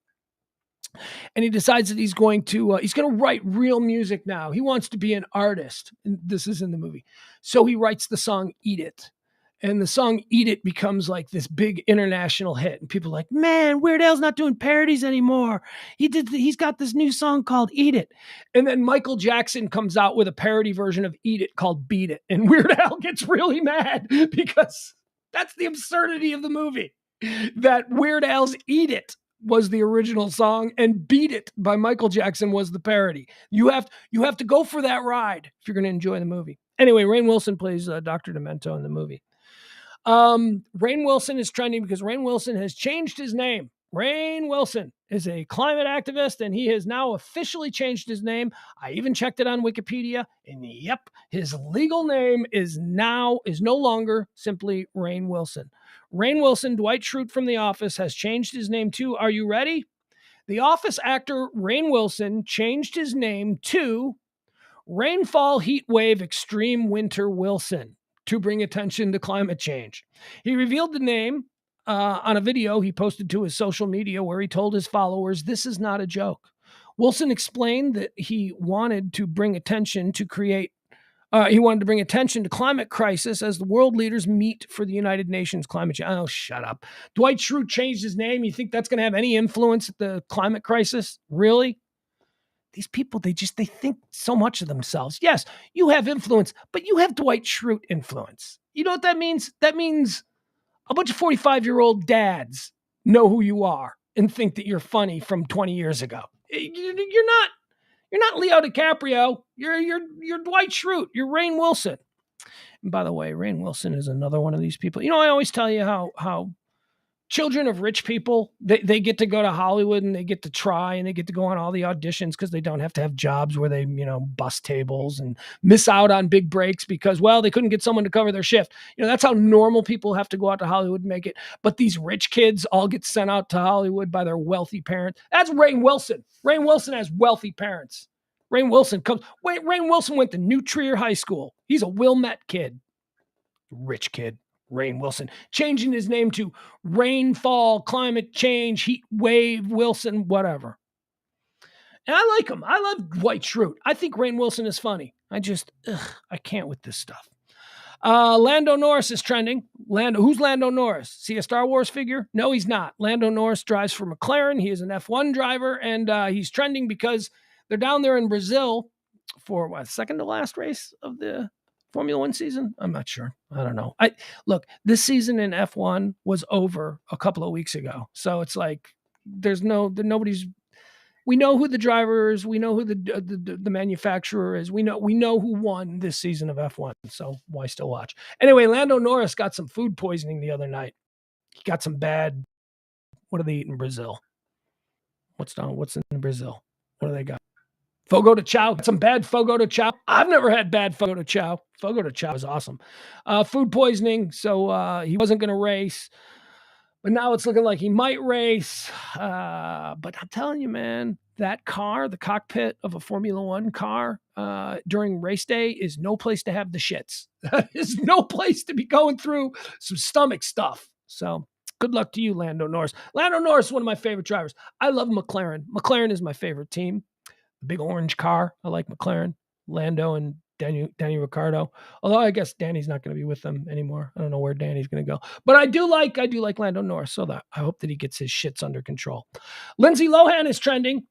And he decides that he's going to write real music now. He wants to be an artist. And this is in the movie. So he writes the song Eat It. And the song Eat It becomes like this big international hit. And people are like, man, Weird Al's not doing parodies anymore. He's got this new song called Eat It. And then Michael Jackson comes out with a parody version of Eat It called Beat It. And Weird Al gets really mad because that's the absurdity of the movie. That Weird Al's Eat It was the original song, and Beat It by Michael Jackson was the parody. You have to go for that ride if you're going to enjoy the movie. Anyway, Rainn Wilson plays Dr. Demento in the movie. Rainn Wilson is trending because Rainn Wilson has changed his name. Rainn Wilson is a climate activist, and he has now officially changed his name. I even checked it on Wikipedia, and yep, his legal name is no longer simply Rainn Wilson. Rainn Wilson, Dwight Schrute from The Office, has changed his name to, are you ready? The Office actor Rainn Wilson changed his name to Rainfall Heatwave Extreme Winter Wilson to bring attention to climate change. He revealed the name on a video he posted to his social media where he told his followers, this is not a joke. Wilson explained that he wanted to bring attention to create He wanted to bring attention to climate crisis as the world leaders meet for the United Nations climate change. Oh, shut up. Dwight Schrute changed his name. You think that's going to have any influence at the climate crisis? Really? These people, they think so much of themselves. Yes, you have influence, but you have Dwight Schrute influence. You know what that means? That means a bunch of 45-year-old dads know who you are and think that you're funny from 20 years ago. You're not Leo DiCaprio. You're Dwight Schrute. You're Rainn Wilson. And by the way, Rainn Wilson is another one of these people. You know, I always tell you how children of rich people, they get to go to Hollywood and they get to try and they get to go on all the auditions because they don't have to have jobs where they, bust tables and miss out on big breaks because, well, they couldn't get someone to cover their shift. That's how normal people have to go out to Hollywood and make it. But these rich kids all get sent out to Hollywood by their wealthy parents. That's Rainn Wilson. Rainn Wilson has wealthy parents. Rainn Wilson went to New Trier High School. He's a Wilmette kid. Rich kid. Rainn Wilson, changing his name to Rainfall, Climate Change, Heat Wave, Wilson, whatever. And I like him. I love Dwight Schrute. I think Rainn Wilson is funny. I can't with this stuff. Lando Norris is trending. Who's Lando Norris? See a Star Wars figure? No, he's not. Lando Norris drives for McLaren. He is an F1 driver, and he's trending because they're down there in Brazil for second to last race of the Formula One season? I'm not sure. I don't know. Look, this season in F1 was over a couple of weeks ago. So it's like, we know who the driver is. We know who the manufacturer is. We know who won this season of F1. So why still watch? Anyway, Lando Norris got some food poisoning the other night. He got some bad, what do they eat in Brazil? What's in Brazil? What do they got? Fogo de Chao. Some bad Fogo de Chao. I've never had bad Fogo de Chao. Fogo de Chao is awesome. Food poisoning, so he wasn't going to race. But now it's looking like he might race. But I'm telling you, man, that car, the cockpit of a Formula One car during race day is no place to have the shits. It's no place to be going through some stomach stuff. So good luck to you, Lando Norris. Lando Norris is one of my favorite drivers. I love McLaren. McLaren is my favorite team. Big orange car. I like McLaren, Lando, and Danny Ricciardo. Although I guess Danny's not going to be with them anymore. I don't know where Danny's going to go. But I do like Lando Norris. So that I hope that he gets his shits under control. Lindsay Lohan is trending.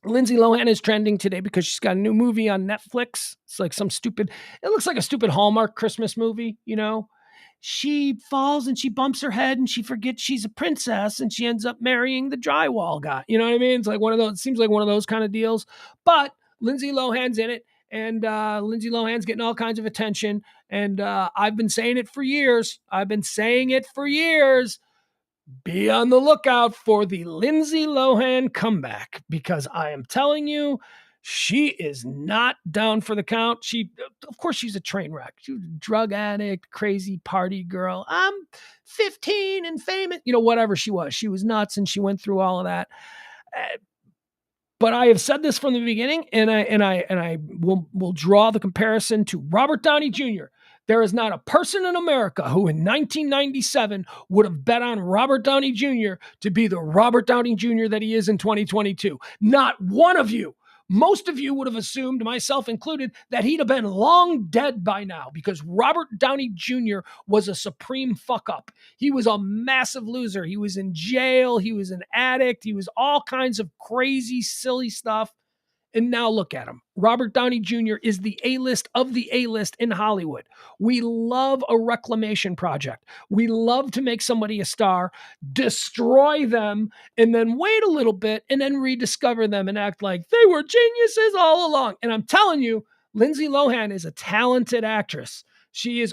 Lindsay Lohan is trending today because she's got a new movie on Netflix. It's like it looks like a stupid Hallmark Christmas movie, She falls and she bumps her head and she forgets she's a princess and she ends up marrying the drywall guy. You know what I mean? It's like it seems like one of those kind of deals. But Lindsay Lohan's in it, and Lindsay Lohan's getting all kinds of attention. And I've been saying it for years. Be on the lookout for the Lindsay Lohan comeback, because I am telling you, she is not down for the count. Of course, she's a train wreck. She was a drug addict, crazy party girl. I'm 15 and famous, whatever she was. She was nuts, and she went through all of that. But I have said this from the beginning, and I will draw the comparison to Robert Downey Jr. There is not a person in America who in 1997 would have bet on Robert Downey Jr. to be the Robert Downey Jr. that he is in 2022. Not one of you. Most of you would have assumed, myself included, that he'd have been long dead by now because Robert Downey Jr. was a supreme fuck up. He was a massive loser. He was in jail. He was an addict. He was all kinds of crazy, silly stuff. And now look at him. Robert Downey Jr. is the A-list of the A-list in Hollywood. We love a reclamation project. We love to make somebody a star, destroy them, and then wait a little bit and then rediscover them and act like they were geniuses all along. And I'm telling you, Lindsay Lohan is a talented actress. She is,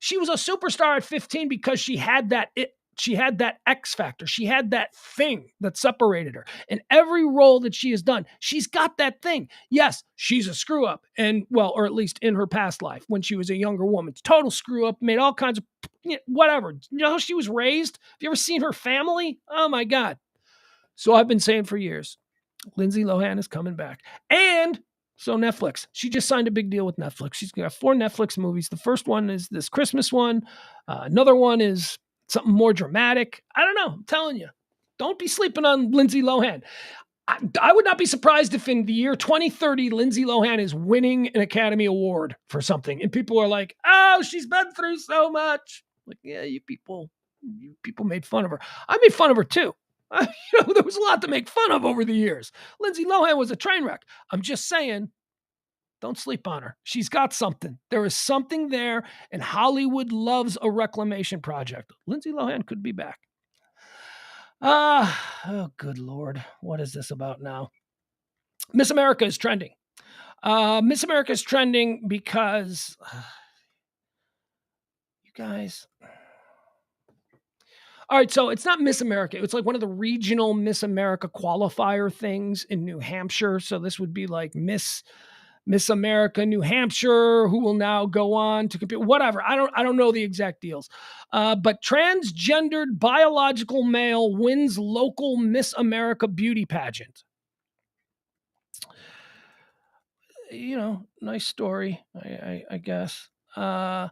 she was a superstar at 15 because she had that X factor. She had that thing that separated her. And every role that she has done, she's got that thing. Yes, she's a screw up, or at least in her past life when she was a younger woman. Total screw up, made all kinds of whatever. You know how she was raised? Have you ever seen her family? Oh my God. So I've been saying for years, Lindsay Lohan is coming back. And so Netflix, she just signed a big deal with Netflix. She's got 4 Netflix movies. The first one is this Christmas one. Another one is something more dramatic. I don't know. I'm telling you, don't be sleeping on Lindsay Lohan. I would not be surprised if in the year 2030, Lindsay Lohan is winning an Academy Award for something. And people are like, oh, she's been through so much. Like, yeah, you people made fun of her. I made fun of her too. There was a lot to make fun of over the years. Lindsay Lohan was a train wreck. I'm just saying, don't sleep on her. She's got something. There is something there, and Hollywood loves a reclamation project. Lindsay Lohan could be back. Oh, good Lord. What is this about now? Miss America is trending. Miss America is trending because you guys. All right, so it's not Miss America. It's like one of the regional Miss America qualifier things in New Hampshire. So this would be like Miss America, New Hampshire, who will now go on to compete. Whatever. I don't know the exact deals. But transgendered biological male wins local Miss America beauty pageant. Nice story, I guess. And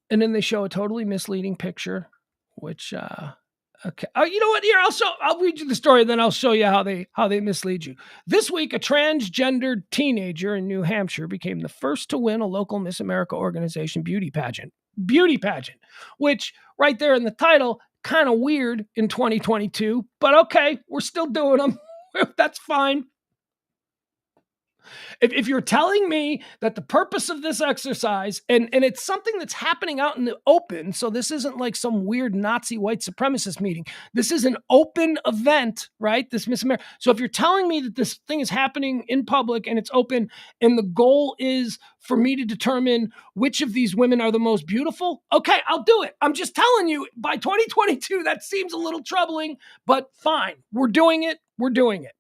then they show a totally misleading picture, which okay. Oh, you know what? Here, I'll read you the story, then I'll show you how they mislead you. This week, a transgendered teenager in New Hampshire became the first to win a local Miss America organization beauty pageant, which right there in the title, kind of weird in 2022, but okay, we're still doing them. That's fine. If you're telling me that the purpose of this exercise, and it's something that's happening out in the open, so this isn't like some weird Nazi white supremacist meeting. This is an open event, right? This Miss America. So if you're telling me that this thing is happening in public and it's open, and the goal is for me to determine which of these women are the most beautiful, okay, I'll do it. I'm just telling you, by 2022, that seems a little troubling, but fine. We're doing it. We're doing it.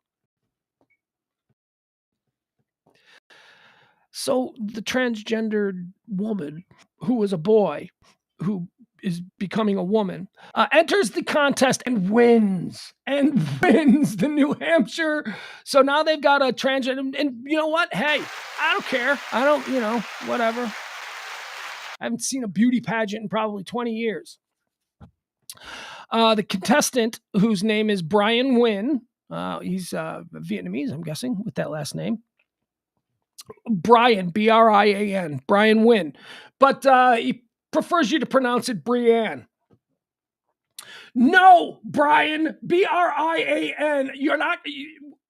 So the transgendered woman, who was a boy, who is becoming a woman, enters the contest and wins the New Hampshire. So now they've got a transgender, and you know what? Hey, I don't care. I don't, whatever. I haven't seen a beauty pageant in probably 20 years. The contestant, whose name is Brian Nguyen, he's Vietnamese, I'm guessing, with that last name. Brian, Brian, Brian Nguyen. But he prefers you to pronounce it Brianne. No, Brian, Brian. You're not.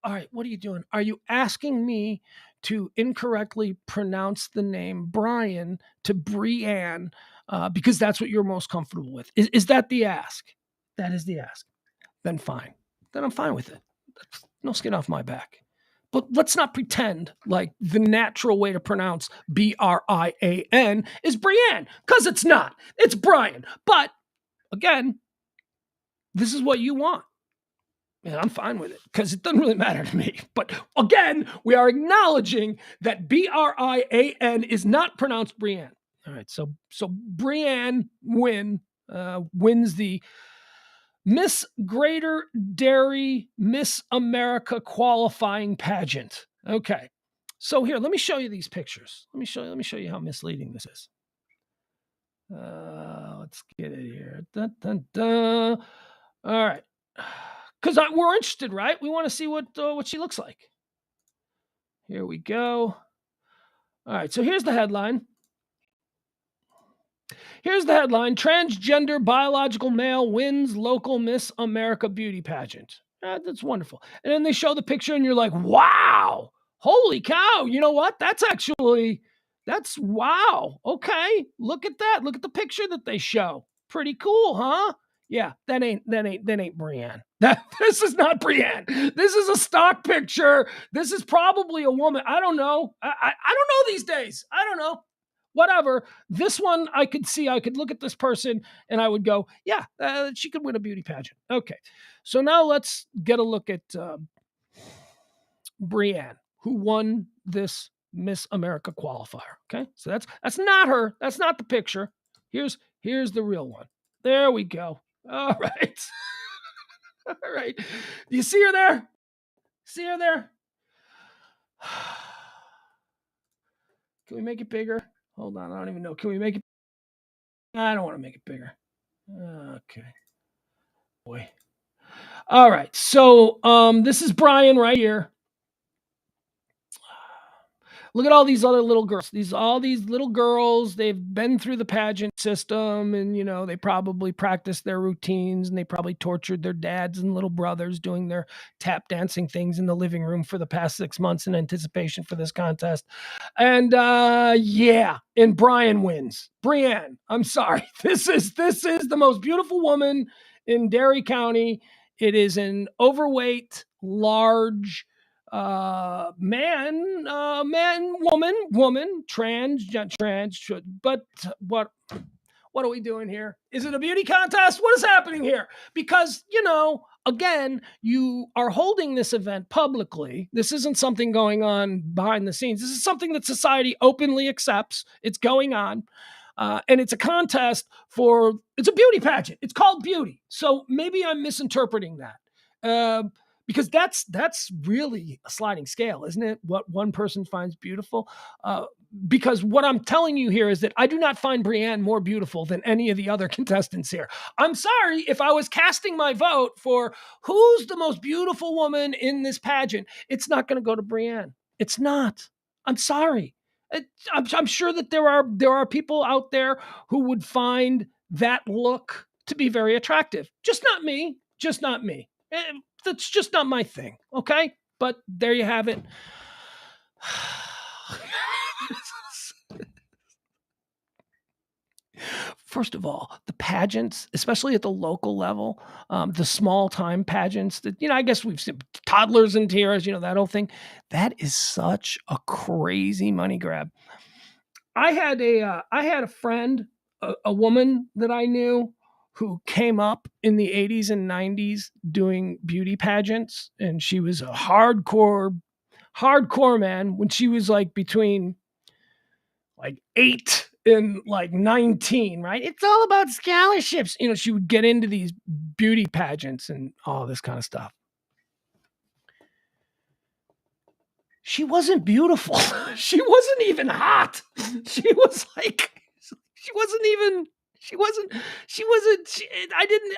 All right, what are you doing? Are you asking me to incorrectly pronounce the name Brian to Brianne because that's what you're most comfortable with? Is that the ask? That is the ask. Then fine. Then I'm fine with it. No skin off my back. But let's not pretend like the natural way to pronounce Brian is Brianne, because it's not. It's Brian. But again, this is what you want. And I'm fine with it because it doesn't really matter to me. But again, we are acknowledging that Brian is not pronounced Brianne. All right, so Brianne wins the Miss Greater Dairy Miss America qualifying pageant. Okay. So here, let me show you these pictures. Let me show you how misleading this is. Let's get it here. Dun, dun, dun. All right. Because we're interested, right? We want to see what she looks like. Here we go. All right. So here's the headline. Transgender biological male wins local Miss America beauty pageant. That's wonderful. And then they show the picture and you're like, wow, holy cow. You know what? That's wow. Okay. Look at that. Look at the picture that they show. Pretty cool, huh? Yeah, that ain't Brianne. This is not Brianne. This is a stock picture. This is probably a woman. I don't know. I don't know these days. I don't know. Whatever. This one, I could see. I could look at this person and I would go, yeah, she could win a beauty pageant. Okay. So now let's get a look at Brianne, who won this Miss America qualifier. Okay. So that's not her. That's not the picture. Here's the real one. There we go. All right. All right. Do you see her there? See her there? Can we make it bigger? Hold on, I don't even know. Can we make it? I don't want to make it bigger. Okay. Boy. All right. So this is Brian right here. Look at all these other little girls. All these little girls, they've been through the pageant system, and they probably practiced their routines, and they probably tortured their dads and little brothers doing their tap dancing things in the living room for the past 6 months in anticipation for this contest. And yeah, and Brian wins. Brienne, I'm sorry. This is the most beautiful woman in Derry County. It is an overweight, large woman, trans, but what are we doing here? Is it a beauty contest? What is happening here? Because, again, you are holding this event publicly. This isn't something going on behind the scenes. This is something that society openly accepts. It's going on. And it's a contest it's a beauty pageant. It's called beauty. So maybe I'm misinterpreting that. Because that's really a sliding scale, isn't it? What one person finds beautiful. Because what I'm telling you here is that I do not find Brienne more beautiful than any of the other contestants here. I'm sorry if I was casting my vote for who's the most beautiful woman in this pageant. It's not going to go to Brienne. It's not. I'm sorry. I'm sure that there are people out there who would find that look to be very attractive. Just not me. Just not me. That's just not my thing. Okay. But there you have it. First of all, the pageants, especially at the local level, the small time pageants that, I guess we've seen toddlers in tears, that whole thing. That is such a crazy money grab. I had a friend, a woman that I knew who came up in the 80s and 90s doing beauty pageants. And she was a hardcore man when she was like between like 8 and like 19, right? It's all about scholarships. She would get into these beauty pageants and all this kind of stuff. She wasn't beautiful. She wasn't even hot.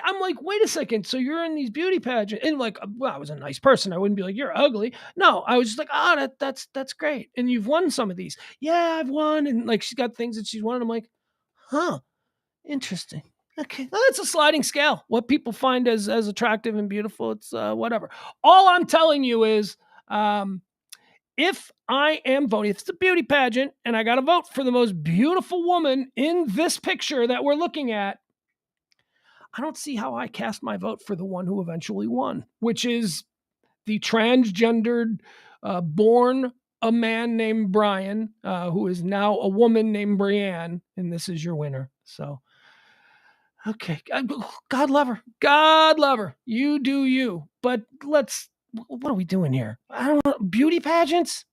I'm like, wait a second. So you're in these beauty pageants, and like, well, I was a nice person. I wouldn't be like, you're ugly. No, I was just like, that's great. And you've won some of these. Yeah, I've won. And like, she's got things that she's won. And I'm like, huh, interesting. Okay, well, it's a sliding scale. What people find as attractive and beautiful, it's whatever. All I'm telling you is, if I am voting, if it's a beauty pageant and I got to vote for the most beautiful woman in this picture that we're looking at, I don't see how I cast my vote for the one who eventually won, which is the transgendered, born a man named Brian, who is now a woman named Brienne, and this is your winner. So, okay, God love her. God love her. You do you. But what are we doing here? I don't know. Beauty pageants?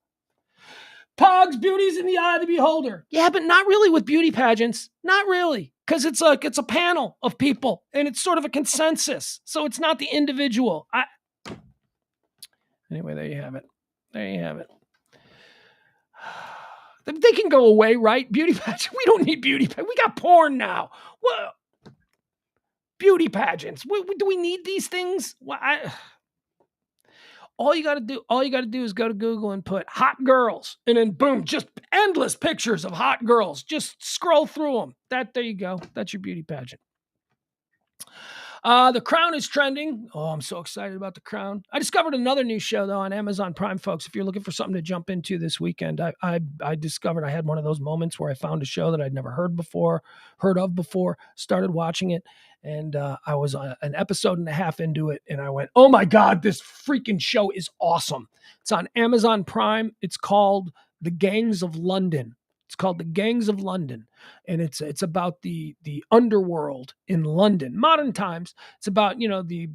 Pog's beauty's in the eye of the beholder. Yeah, but not really with beauty pageants. Not really. Because it's a panel of people and it's sort of a consensus. So it's not the individual. Anyway, there you have it. There you have it. They can go away, right? Beauty pageant. We don't need beauty pageants. We got porn now. What? Beauty pageants. Do we need these things? All you got to do is go to Google and put hot girls, and then boom, just endless pictures of hot girls. Just scroll through them. There you go. That's your beauty pageant. The Crown is trending. Oh, I'm so excited about The Crown. I discovered another new show, though, on Amazon Prime, folks. If you're looking for something to jump into this weekend, I discovered I had one of those moments where I found a show that I'd never heard of before, started watching it, and I was an episode and a half into it, and I went, oh my God, this freaking show is awesome. It's on Amazon Prime. It's called The Gangs of London. It's called The Gangs of London, and it's about the underworld in London, modern times. It's about the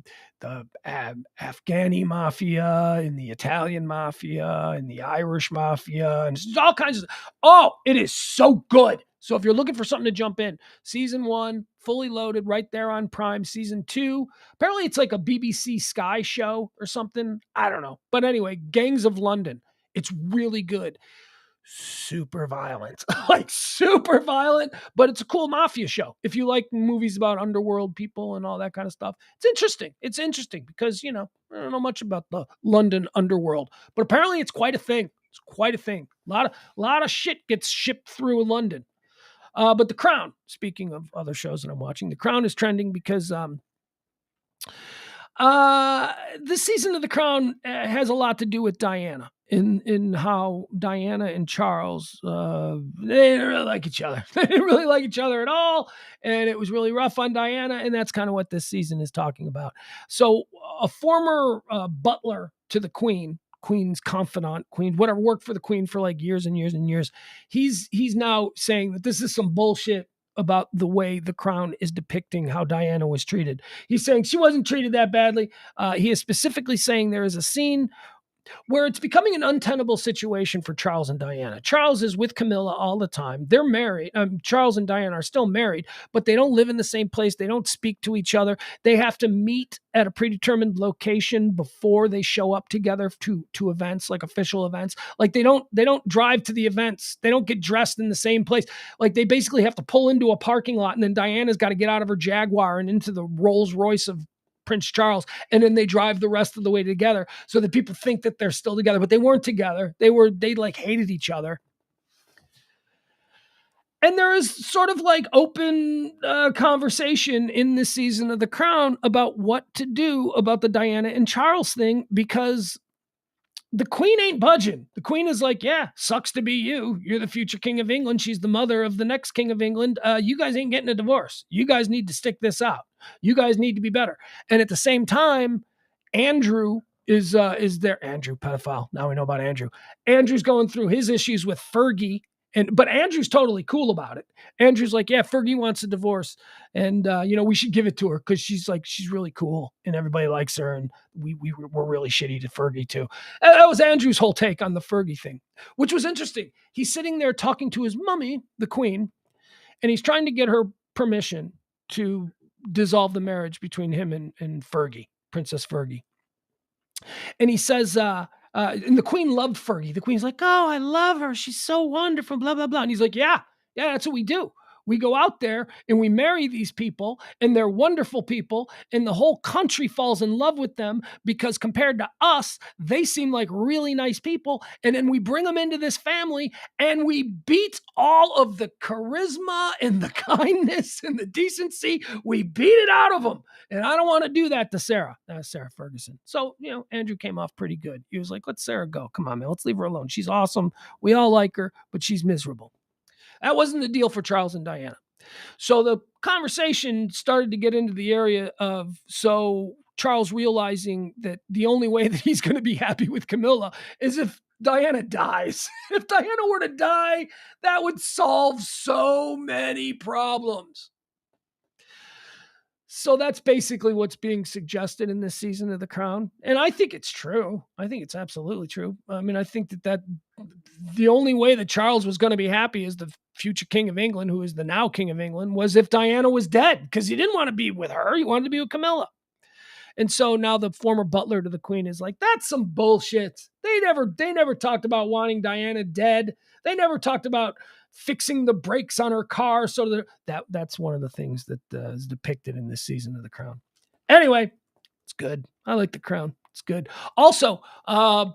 Afghani mafia and the Italian mafia and the Irish mafia, and it's all kinds of. Oh, it is so good. So if you're looking for something to jump in, season 1 fully loaded right there on Prime. Season 2, apparently it's like a BBC Sky show or something. I don't know, but anyway, Gangs of London. It's really good. super violent, like super violent, but it's a cool mafia show. If you like movies about underworld people and all that kind of stuff, it's interesting. It's interesting because, I don't know much about the London underworld, but apparently it's quite a thing. It's quite a thing. A lot of shit gets shipped through London. But The Crown, speaking of other shows that I'm watching, The Crown is trending because this season of The Crown has a lot to do with Diana in how Diana and Charles they didn't really like each other. They didn't really like each other at all, and it was really rough on Diana. And that's kind of what this season is talking about. So, a former butler to the Queen's confidant, Queen, whatever, worked for the Queen for like years and years and years. He's now saying that this is some bullshit about the way The Crown is depicting how Diana was treated. He's saying she wasn't treated that badly. He is specifically saying there is a scene where it's becoming an untenable situation for Charles and Diana. Charles is with Camilla all the time. They're married. Charles and Diana are still married, but they don't live in the same place. They don't speak to each other. They have to meet at a predetermined location before they show up together to events, like official events. Like they don't drive to the events. They don't get dressed in the same place. Like they basically have to pull into a parking lot, and then Diana's got to get out of her Jaguar and into the Rolls Royce of Prince Charles, and then they drive the rest of the way together so that people think that they're still together, but they weren't together. They like hated each other. And there is sort of like open conversation in this season of The Crown about what to do about the Diana and Charles thing, because the Queen ain't budging. The Queen is like, yeah, sucks to be you. You're the future King of England. She's the mother of the next King of England. You guys ain't getting a divorce. You guys need to stick this out. You guys need to be better. And at the same time, Andrew is there. Andrew, pedophile. Now we know about Andrew. Andrew's going through his issues with Fergie. But Andrew's totally cool about it. Andrew's like, yeah, Fergie wants a divorce, and we should give it to her because she's really cool and everybody likes her, and we're really shitty to Fergie too. And that was Andrew's whole take on the Fergie thing, which was interesting. He's sitting there talking to his mummy, the Queen, and he's trying to get her permission to dissolve the marriage between him and Fergie, Princess Fergie. And he says, and the Queen loved Fergie. The Queen's like, oh, I love her. She's so wonderful, blah, blah, blah. And he's like, yeah, that's what we do. We go out there and we marry these people, and they're wonderful people, and the whole country falls in love with them because compared to us, they seem like really nice people. And then we bring them into this family and we beat all of the charisma and the kindness and the decency. We beat it out of them. And I don't want to do that to Sarah. That's Sarah Ferguson. So, Andrew came off pretty good. He was like, let Sarah go. Come on, man. Let's leave her alone. She's awesome. We all like her, but she's miserable. That wasn't the deal for Charles and Diana. So the conversation started to get into the area of Charles realizing that the only way that he's going to be happy with Camilla is if Diana dies. If Diana were to die, that would solve so many problems. So that's basically what's being suggested in this season of The Crown. And I think it's true. I think it's absolutely true. I mean, I think that the only way that Charles was going to be happy as the future King of England, who is the now King of England, was if Diana was dead, because he didn't want to be with her. He wanted to be with Camilla. And so now the former butler to the Queen is like, that's some bullshit. They never talked about wanting Diana dead. They never talked about fixing the brakes on her car. So that's one of the things that is depicted in this season of The Crown. Anyway, it's good. I like The Crown. It's good. Also, was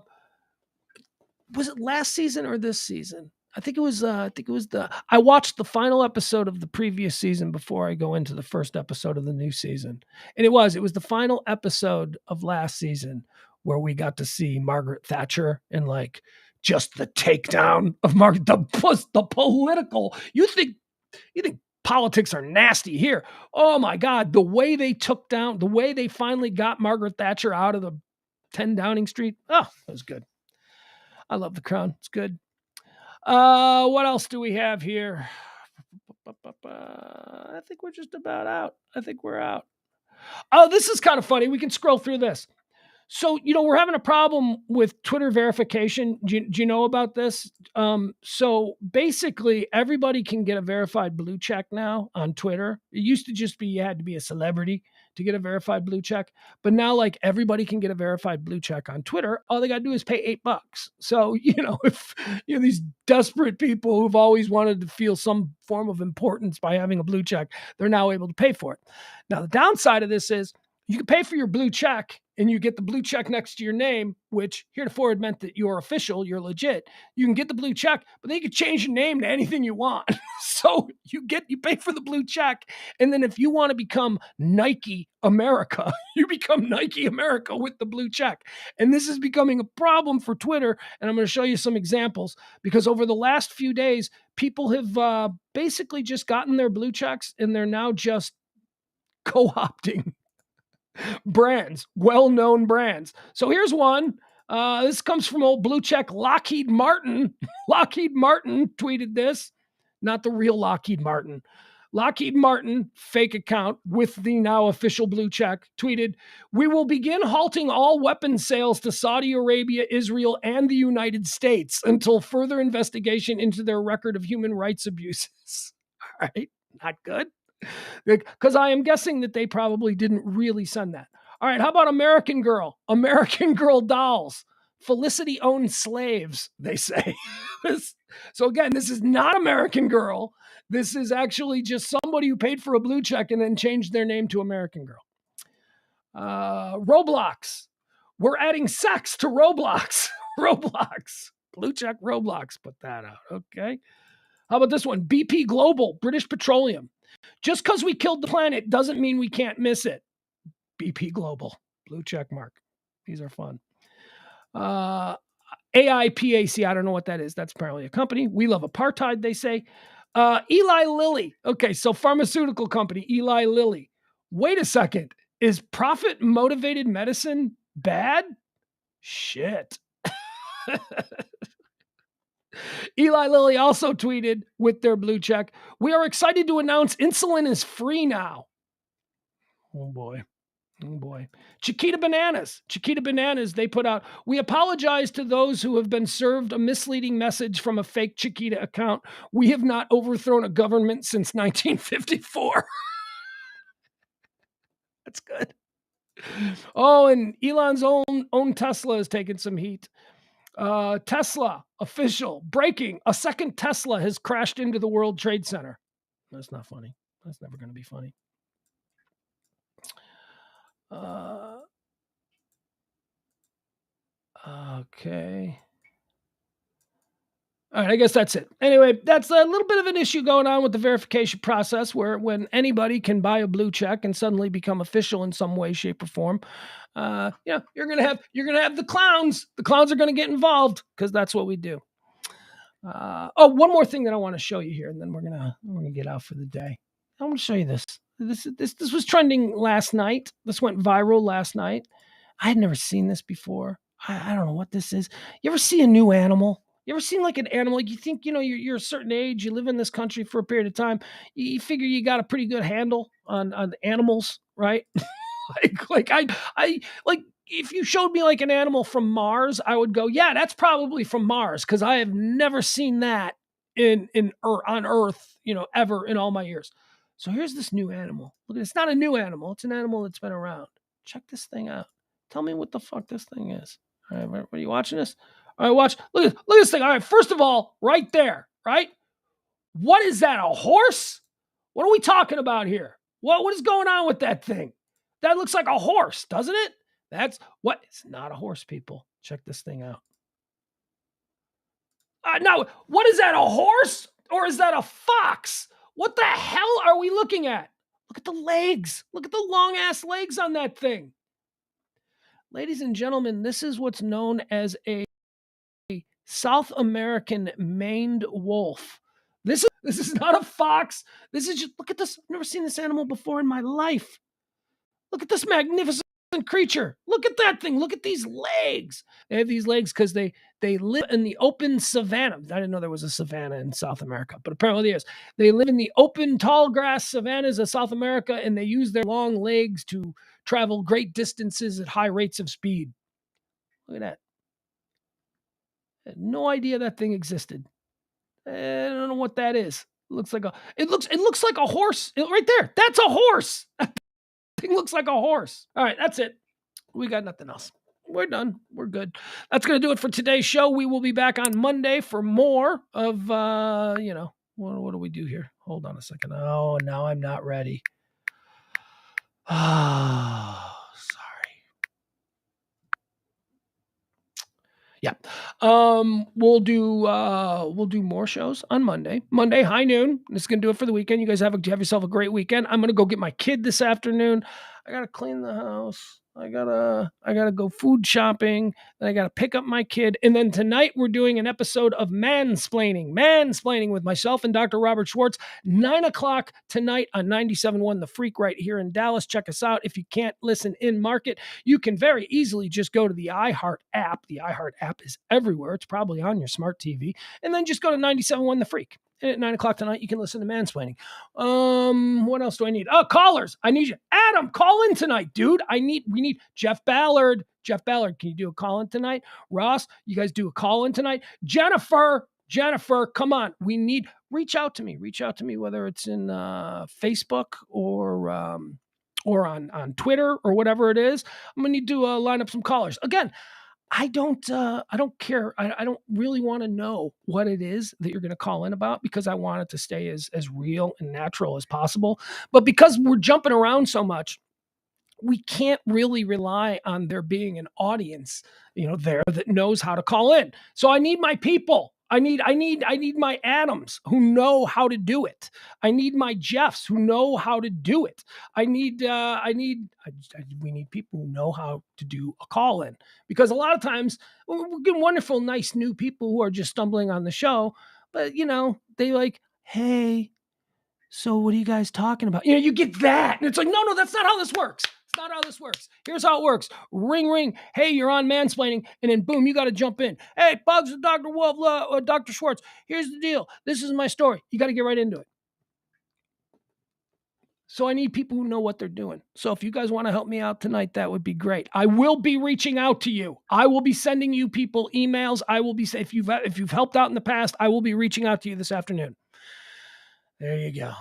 it last season or this season? I think it was I watched the final episode of the previous season before I go into the first episode of the new season. And it was the final episode of last season where we got to see Margaret Thatcher and like just the takedown of Margaret, the political. You think politics are nasty here. Oh my God. The way they finally got Margaret Thatcher out of the 10 Downing Street. Oh, it was good. I love The Crown. It's good. What else do we have here? I think we're just about out. I think we're out. Oh, this is kind of funny. We can scroll through this. So, we're having a problem with Twitter verification. Do you know about this? So basically everybody can get a verified blue check now on Twitter. It used to just be you had to be a celebrity to get a verified blue check. But now, like, everybody can get a verified blue check on Twitter. All they got to do is pay $8. So, if these desperate people who've always wanted to feel some form of importance by having a blue check, they're now able to pay for it. Now, the downside of this is you can pay for your blue check and you get the blue check next to your name, which heretofore had meant that you're official, you're legit. You can get the blue check, but then you can change your name to anything you want. So you pay for the blue check. And then if you want to become Nike America, you become Nike America with the blue check. And this is becoming a problem for Twitter. And I'm going to show you some examples because over the last few days, people have basically just gotten their blue checks and they're now just co-opting brands, well-known brands. So here's one. This comes from old blue check Lockheed Martin. Lockheed Martin tweeted this, not the real Lockheed Martin. Lockheed Martin, fake account with the now official blue check, tweeted, "We will begin halting all weapons sales to Saudi Arabia, Israel, and the United States until further investigation into their record of human rights abuses." All right, not good. Because I am guessing that they probably didn't really send that. All right, how about American Girl? American Girl dolls. Felicity owned slaves, they say. So again, this is not American Girl. This is actually just somebody who paid for a blue check and then changed their name to American Girl. Roblox. We're adding sex to Roblox. Roblox. Blue check Roblox. Put that out. Okay. How about this one? BP Global, British Petroleum. Just because we killed the planet doesn't mean we can't miss it. BP Global, blue check mark. These are fun. AIPAC, I don't know what that is. That's apparently a company. We love apartheid, they say. Eli Lilly. Okay, so pharmaceutical company, Eli Lilly. Wait a second. Is profit-motivated medicine bad? Shit. Eli Lilly also tweeted with their blue check, "We are excited to announce insulin is free now." Oh boy. Oh boy. Chiquita Bananas, they put out, "We apologize to those who have been served a misleading message from a fake Chiquita account. We have not overthrown a government since 1954. That's good. Oh, and Elon's own Tesla has taken some heat. Tesla official breaking: a second Tesla has crashed into the World Trade Center. That's not funny. That's never going to be funny. Okay. All right, I guess that's it. Anyway, that's a little bit of an issue going on with the verification process where when anybody can buy a blue check and suddenly become official in some way, shape, or form, you're gonna have the clowns. The clowns are gonna get involved because that's what we do. One more thing that I want to show you here, and then we're gonna get out for the day. I want to show you this. This was trending last night. This went viral last night. I had never seen this before. I don't know what this is. You ever see a new animal? You ever seen like an animal? Like you think, you're a certain age, you live in this country for a period of time. You figure you got a pretty good handle on animals, right? I if you showed me like an animal from Mars, I would go, yeah, that's probably from Mars because I have never seen that on Earth, ever in all my years. So here's this new animal. Look, it's not a new animal. It's an animal that's been around. Check this thing out. Tell me what the fuck this thing is. All right, are you watching this? All right, watch. Look at this thing. All right, first of all, right there, right? What is that, a horse? What are we talking about here? What is going on with that thing? That looks like a horse, doesn't it? That's what? It's not a horse, people. Check this thing out. Now, what is that, a horse or is that a fox? What the hell are we looking at? Look at the legs. Look at the long-ass legs on that thing. Ladies and gentlemen, this is what's known as a South American maned wolf. This is not a fox. This is just, look at this. I've never seen this animal before in my life. Look at this magnificent creature. Look at that thing. Look at these legs. They have these legs because they live in the open savanna. I didn't know there was a savanna in South America, but apparently there is. They live in the open tall grass savannas of South America, and they use their long legs to travel great distances at high rates of speed. Look at that. I had no idea that thing existed. I don't know what that is. It looks like a horse right there. That's a horse. Thing looks like a horse. All right, that's it. We got nothing else. We're done. We're good. That's going to do it for today's show. We will be back on Monday for more of, what do we do here? Hold on a second. Oh, now I'm not ready. Oh, sorry. Yeah. We'll do more shows on Monday. Monday, high noon. This is gonna do it for the weekend. You guys have yourself a great weekend. I'm gonna go get my kid this afternoon. I gotta clean the house. I gotta go food shopping. Then I gotta pick up my kid. And then tonight we're doing an episode of Mansplaining with myself and Dr. Robert Schwartz. 9:00 tonight on 97.1 The Freak right here in Dallas. Check us out. If you can't listen in market, you can very easily just go to the iHeart app. The iHeart app is everywhere. It's probably on your smart TV. And then just go to 97.1 The Freak. And at 9:00 tonight, you can listen to Mansplaining. What else do I need? Oh, callers. I need you. Adam, call in tonight, dude. We need Jeff Ballard. Jeff Ballard, can you do a call in tonight? Ross, you guys do a call in tonight? Jennifer, come on. Reach out to me. Reach out to me, whether it's in Facebook or on Twitter or whatever it is. I'm going to need to line up some callers. Again, I don't care. I don't really want to know what it is that you're going to call in about, because I want it to stay as real and natural as possible. But because we're jumping around so much, we can't really rely on there being an audience, there that knows how to call in. So I need my people. I need my Adams who know how to do it. I need my Jeffs who know how to do it. We need people who know how to do a call in, because a lot of times we're getting wonderful, nice new people who are just stumbling on the show, but they like, hey, so what are you guys talking about? You get that. And it's like, no, that's not how this works. It's not how this works. Here's how it works. Ring, ring. Hey, you're on Mansplaining. And then boom, you got to jump in. Hey, Bugs and Dr. Wolf, or Dr. Schwartz. Here's the deal. This is my story. You got to get right into it. So I need people who know what they're doing. So if you guys want to help me out tonight, that would be great. I will be reaching out to you. I will be sending you people emails. I will be, if you've helped out in the past, I will be reaching out to you this afternoon. There you go.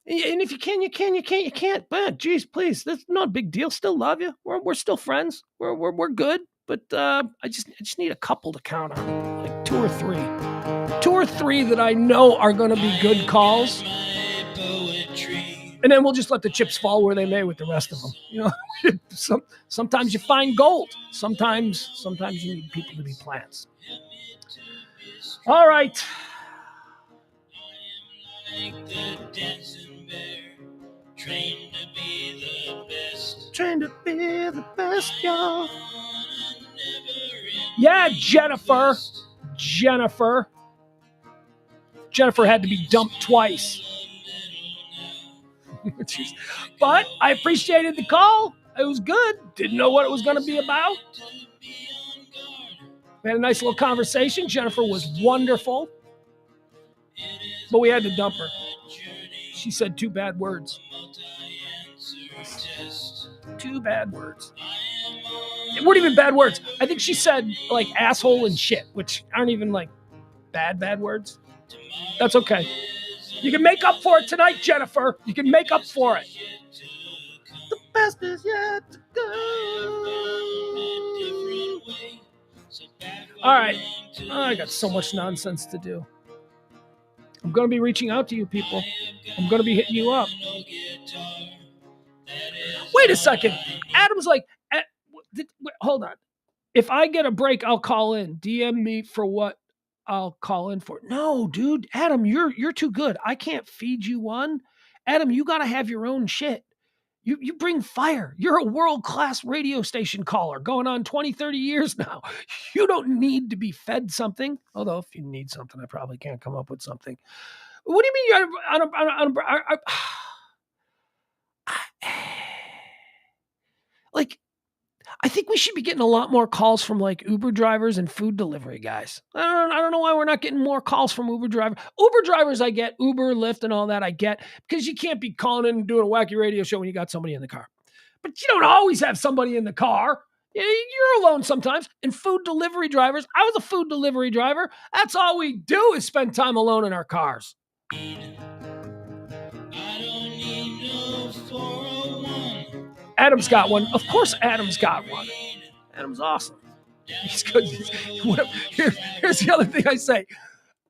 And if you can, you can. You can't, you can't. But geez, please, that's not a big deal. Still love you. We're still friends. We're good. But I just need a couple to count on, like two or three that I know are going to be good calls. And then we'll just let the chips fall where they may with the rest of them. Sometimes you find gold. Sometimes you need people to be plants. All right. Like the dancing bear, trained to be the best, y'all. Yeah, Jennifer had to be dumped twice. But I appreciated the call. It was good. Didn't know what it was going to be about. We had a nice little conversation. Jennifer was wonderful. But we had to dump her. She said 2 bad words. 2 bad words. It weren't even bad words. I think she said like asshole and shit, which aren't even like bad words. That's okay. You can make up for it tonight, Jennifer. You can make up for it. The best is yet to go. All right. I got so much nonsense to do. I'm going to be reaching out to you people. I'm going to be hitting you up. Wait a second. Adam's like, hold on. If I get a break, I'll call in. DM me for what I'll call in for. No, dude. Adam, you're too good. I can't feed you one. Adam, you got to have your own shit. You bring fire. You're a world-class radio station caller going on 20, 30 years now. You don't need to be fed something. Although if you need something, I probably can't come up with something. What do you mean? Like, I think we should be getting a lot more calls from like Uber drivers and food delivery guys. I don't know why we're not getting more calls from Uber drivers. Uber drivers, I get. Uber, Lyft, and all that, I get. Because you can't be calling in and doing a wacky radio show when you got somebody in the car. But you don't always have somebody in the car. You're alone sometimes. And food delivery drivers, I was a food delivery driver. That's all we do is spend time alone in our cars. I don't need no 401. Adam's got one. Of course, Adam's got one. Adam's awesome. He's good. Here's the other thing I say.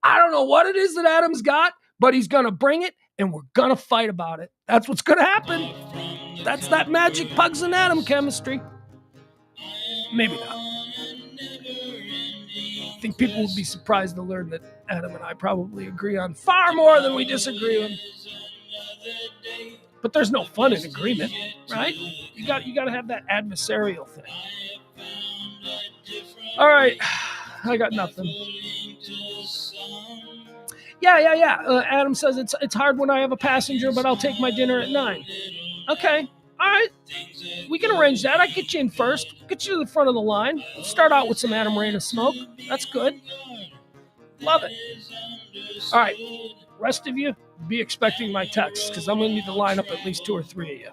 I don't know what it is that Adam's got, but he's going to bring it, and we're going to fight about it. That's what's going to happen. That's that magic Pugs and Adam chemistry. Maybe not. I think people would be surprised to learn that Adam and I probably agree on far more than we disagree on. But there's no fun in agreement, right? You got to have that adversarial thing. All right, I got nothing. Yeah. Adam says it's hard when I have a passenger, but I'll take my dinner at 9. Okay, all right. We can arrange that. I get you in first. Get you to the front of the line. Start out with some Adam Rain of Smoke. That's good. Love it. All right, rest of you, be expecting my texts because I'm going to need to line up at least 2 or 3 of you.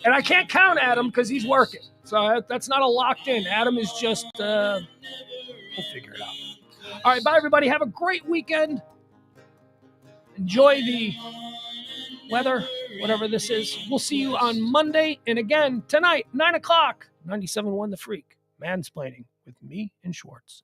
And I can't count Adam because he's working. So that's not a locked in. Adam is just, we'll figure it out. All right, bye, everybody. Have a great weekend. Enjoy the weather, whatever this is. We'll see you on Monday. And again, tonight, 9 o'clock, 97.1 The Freak. Mansplaining with me and Schwartz.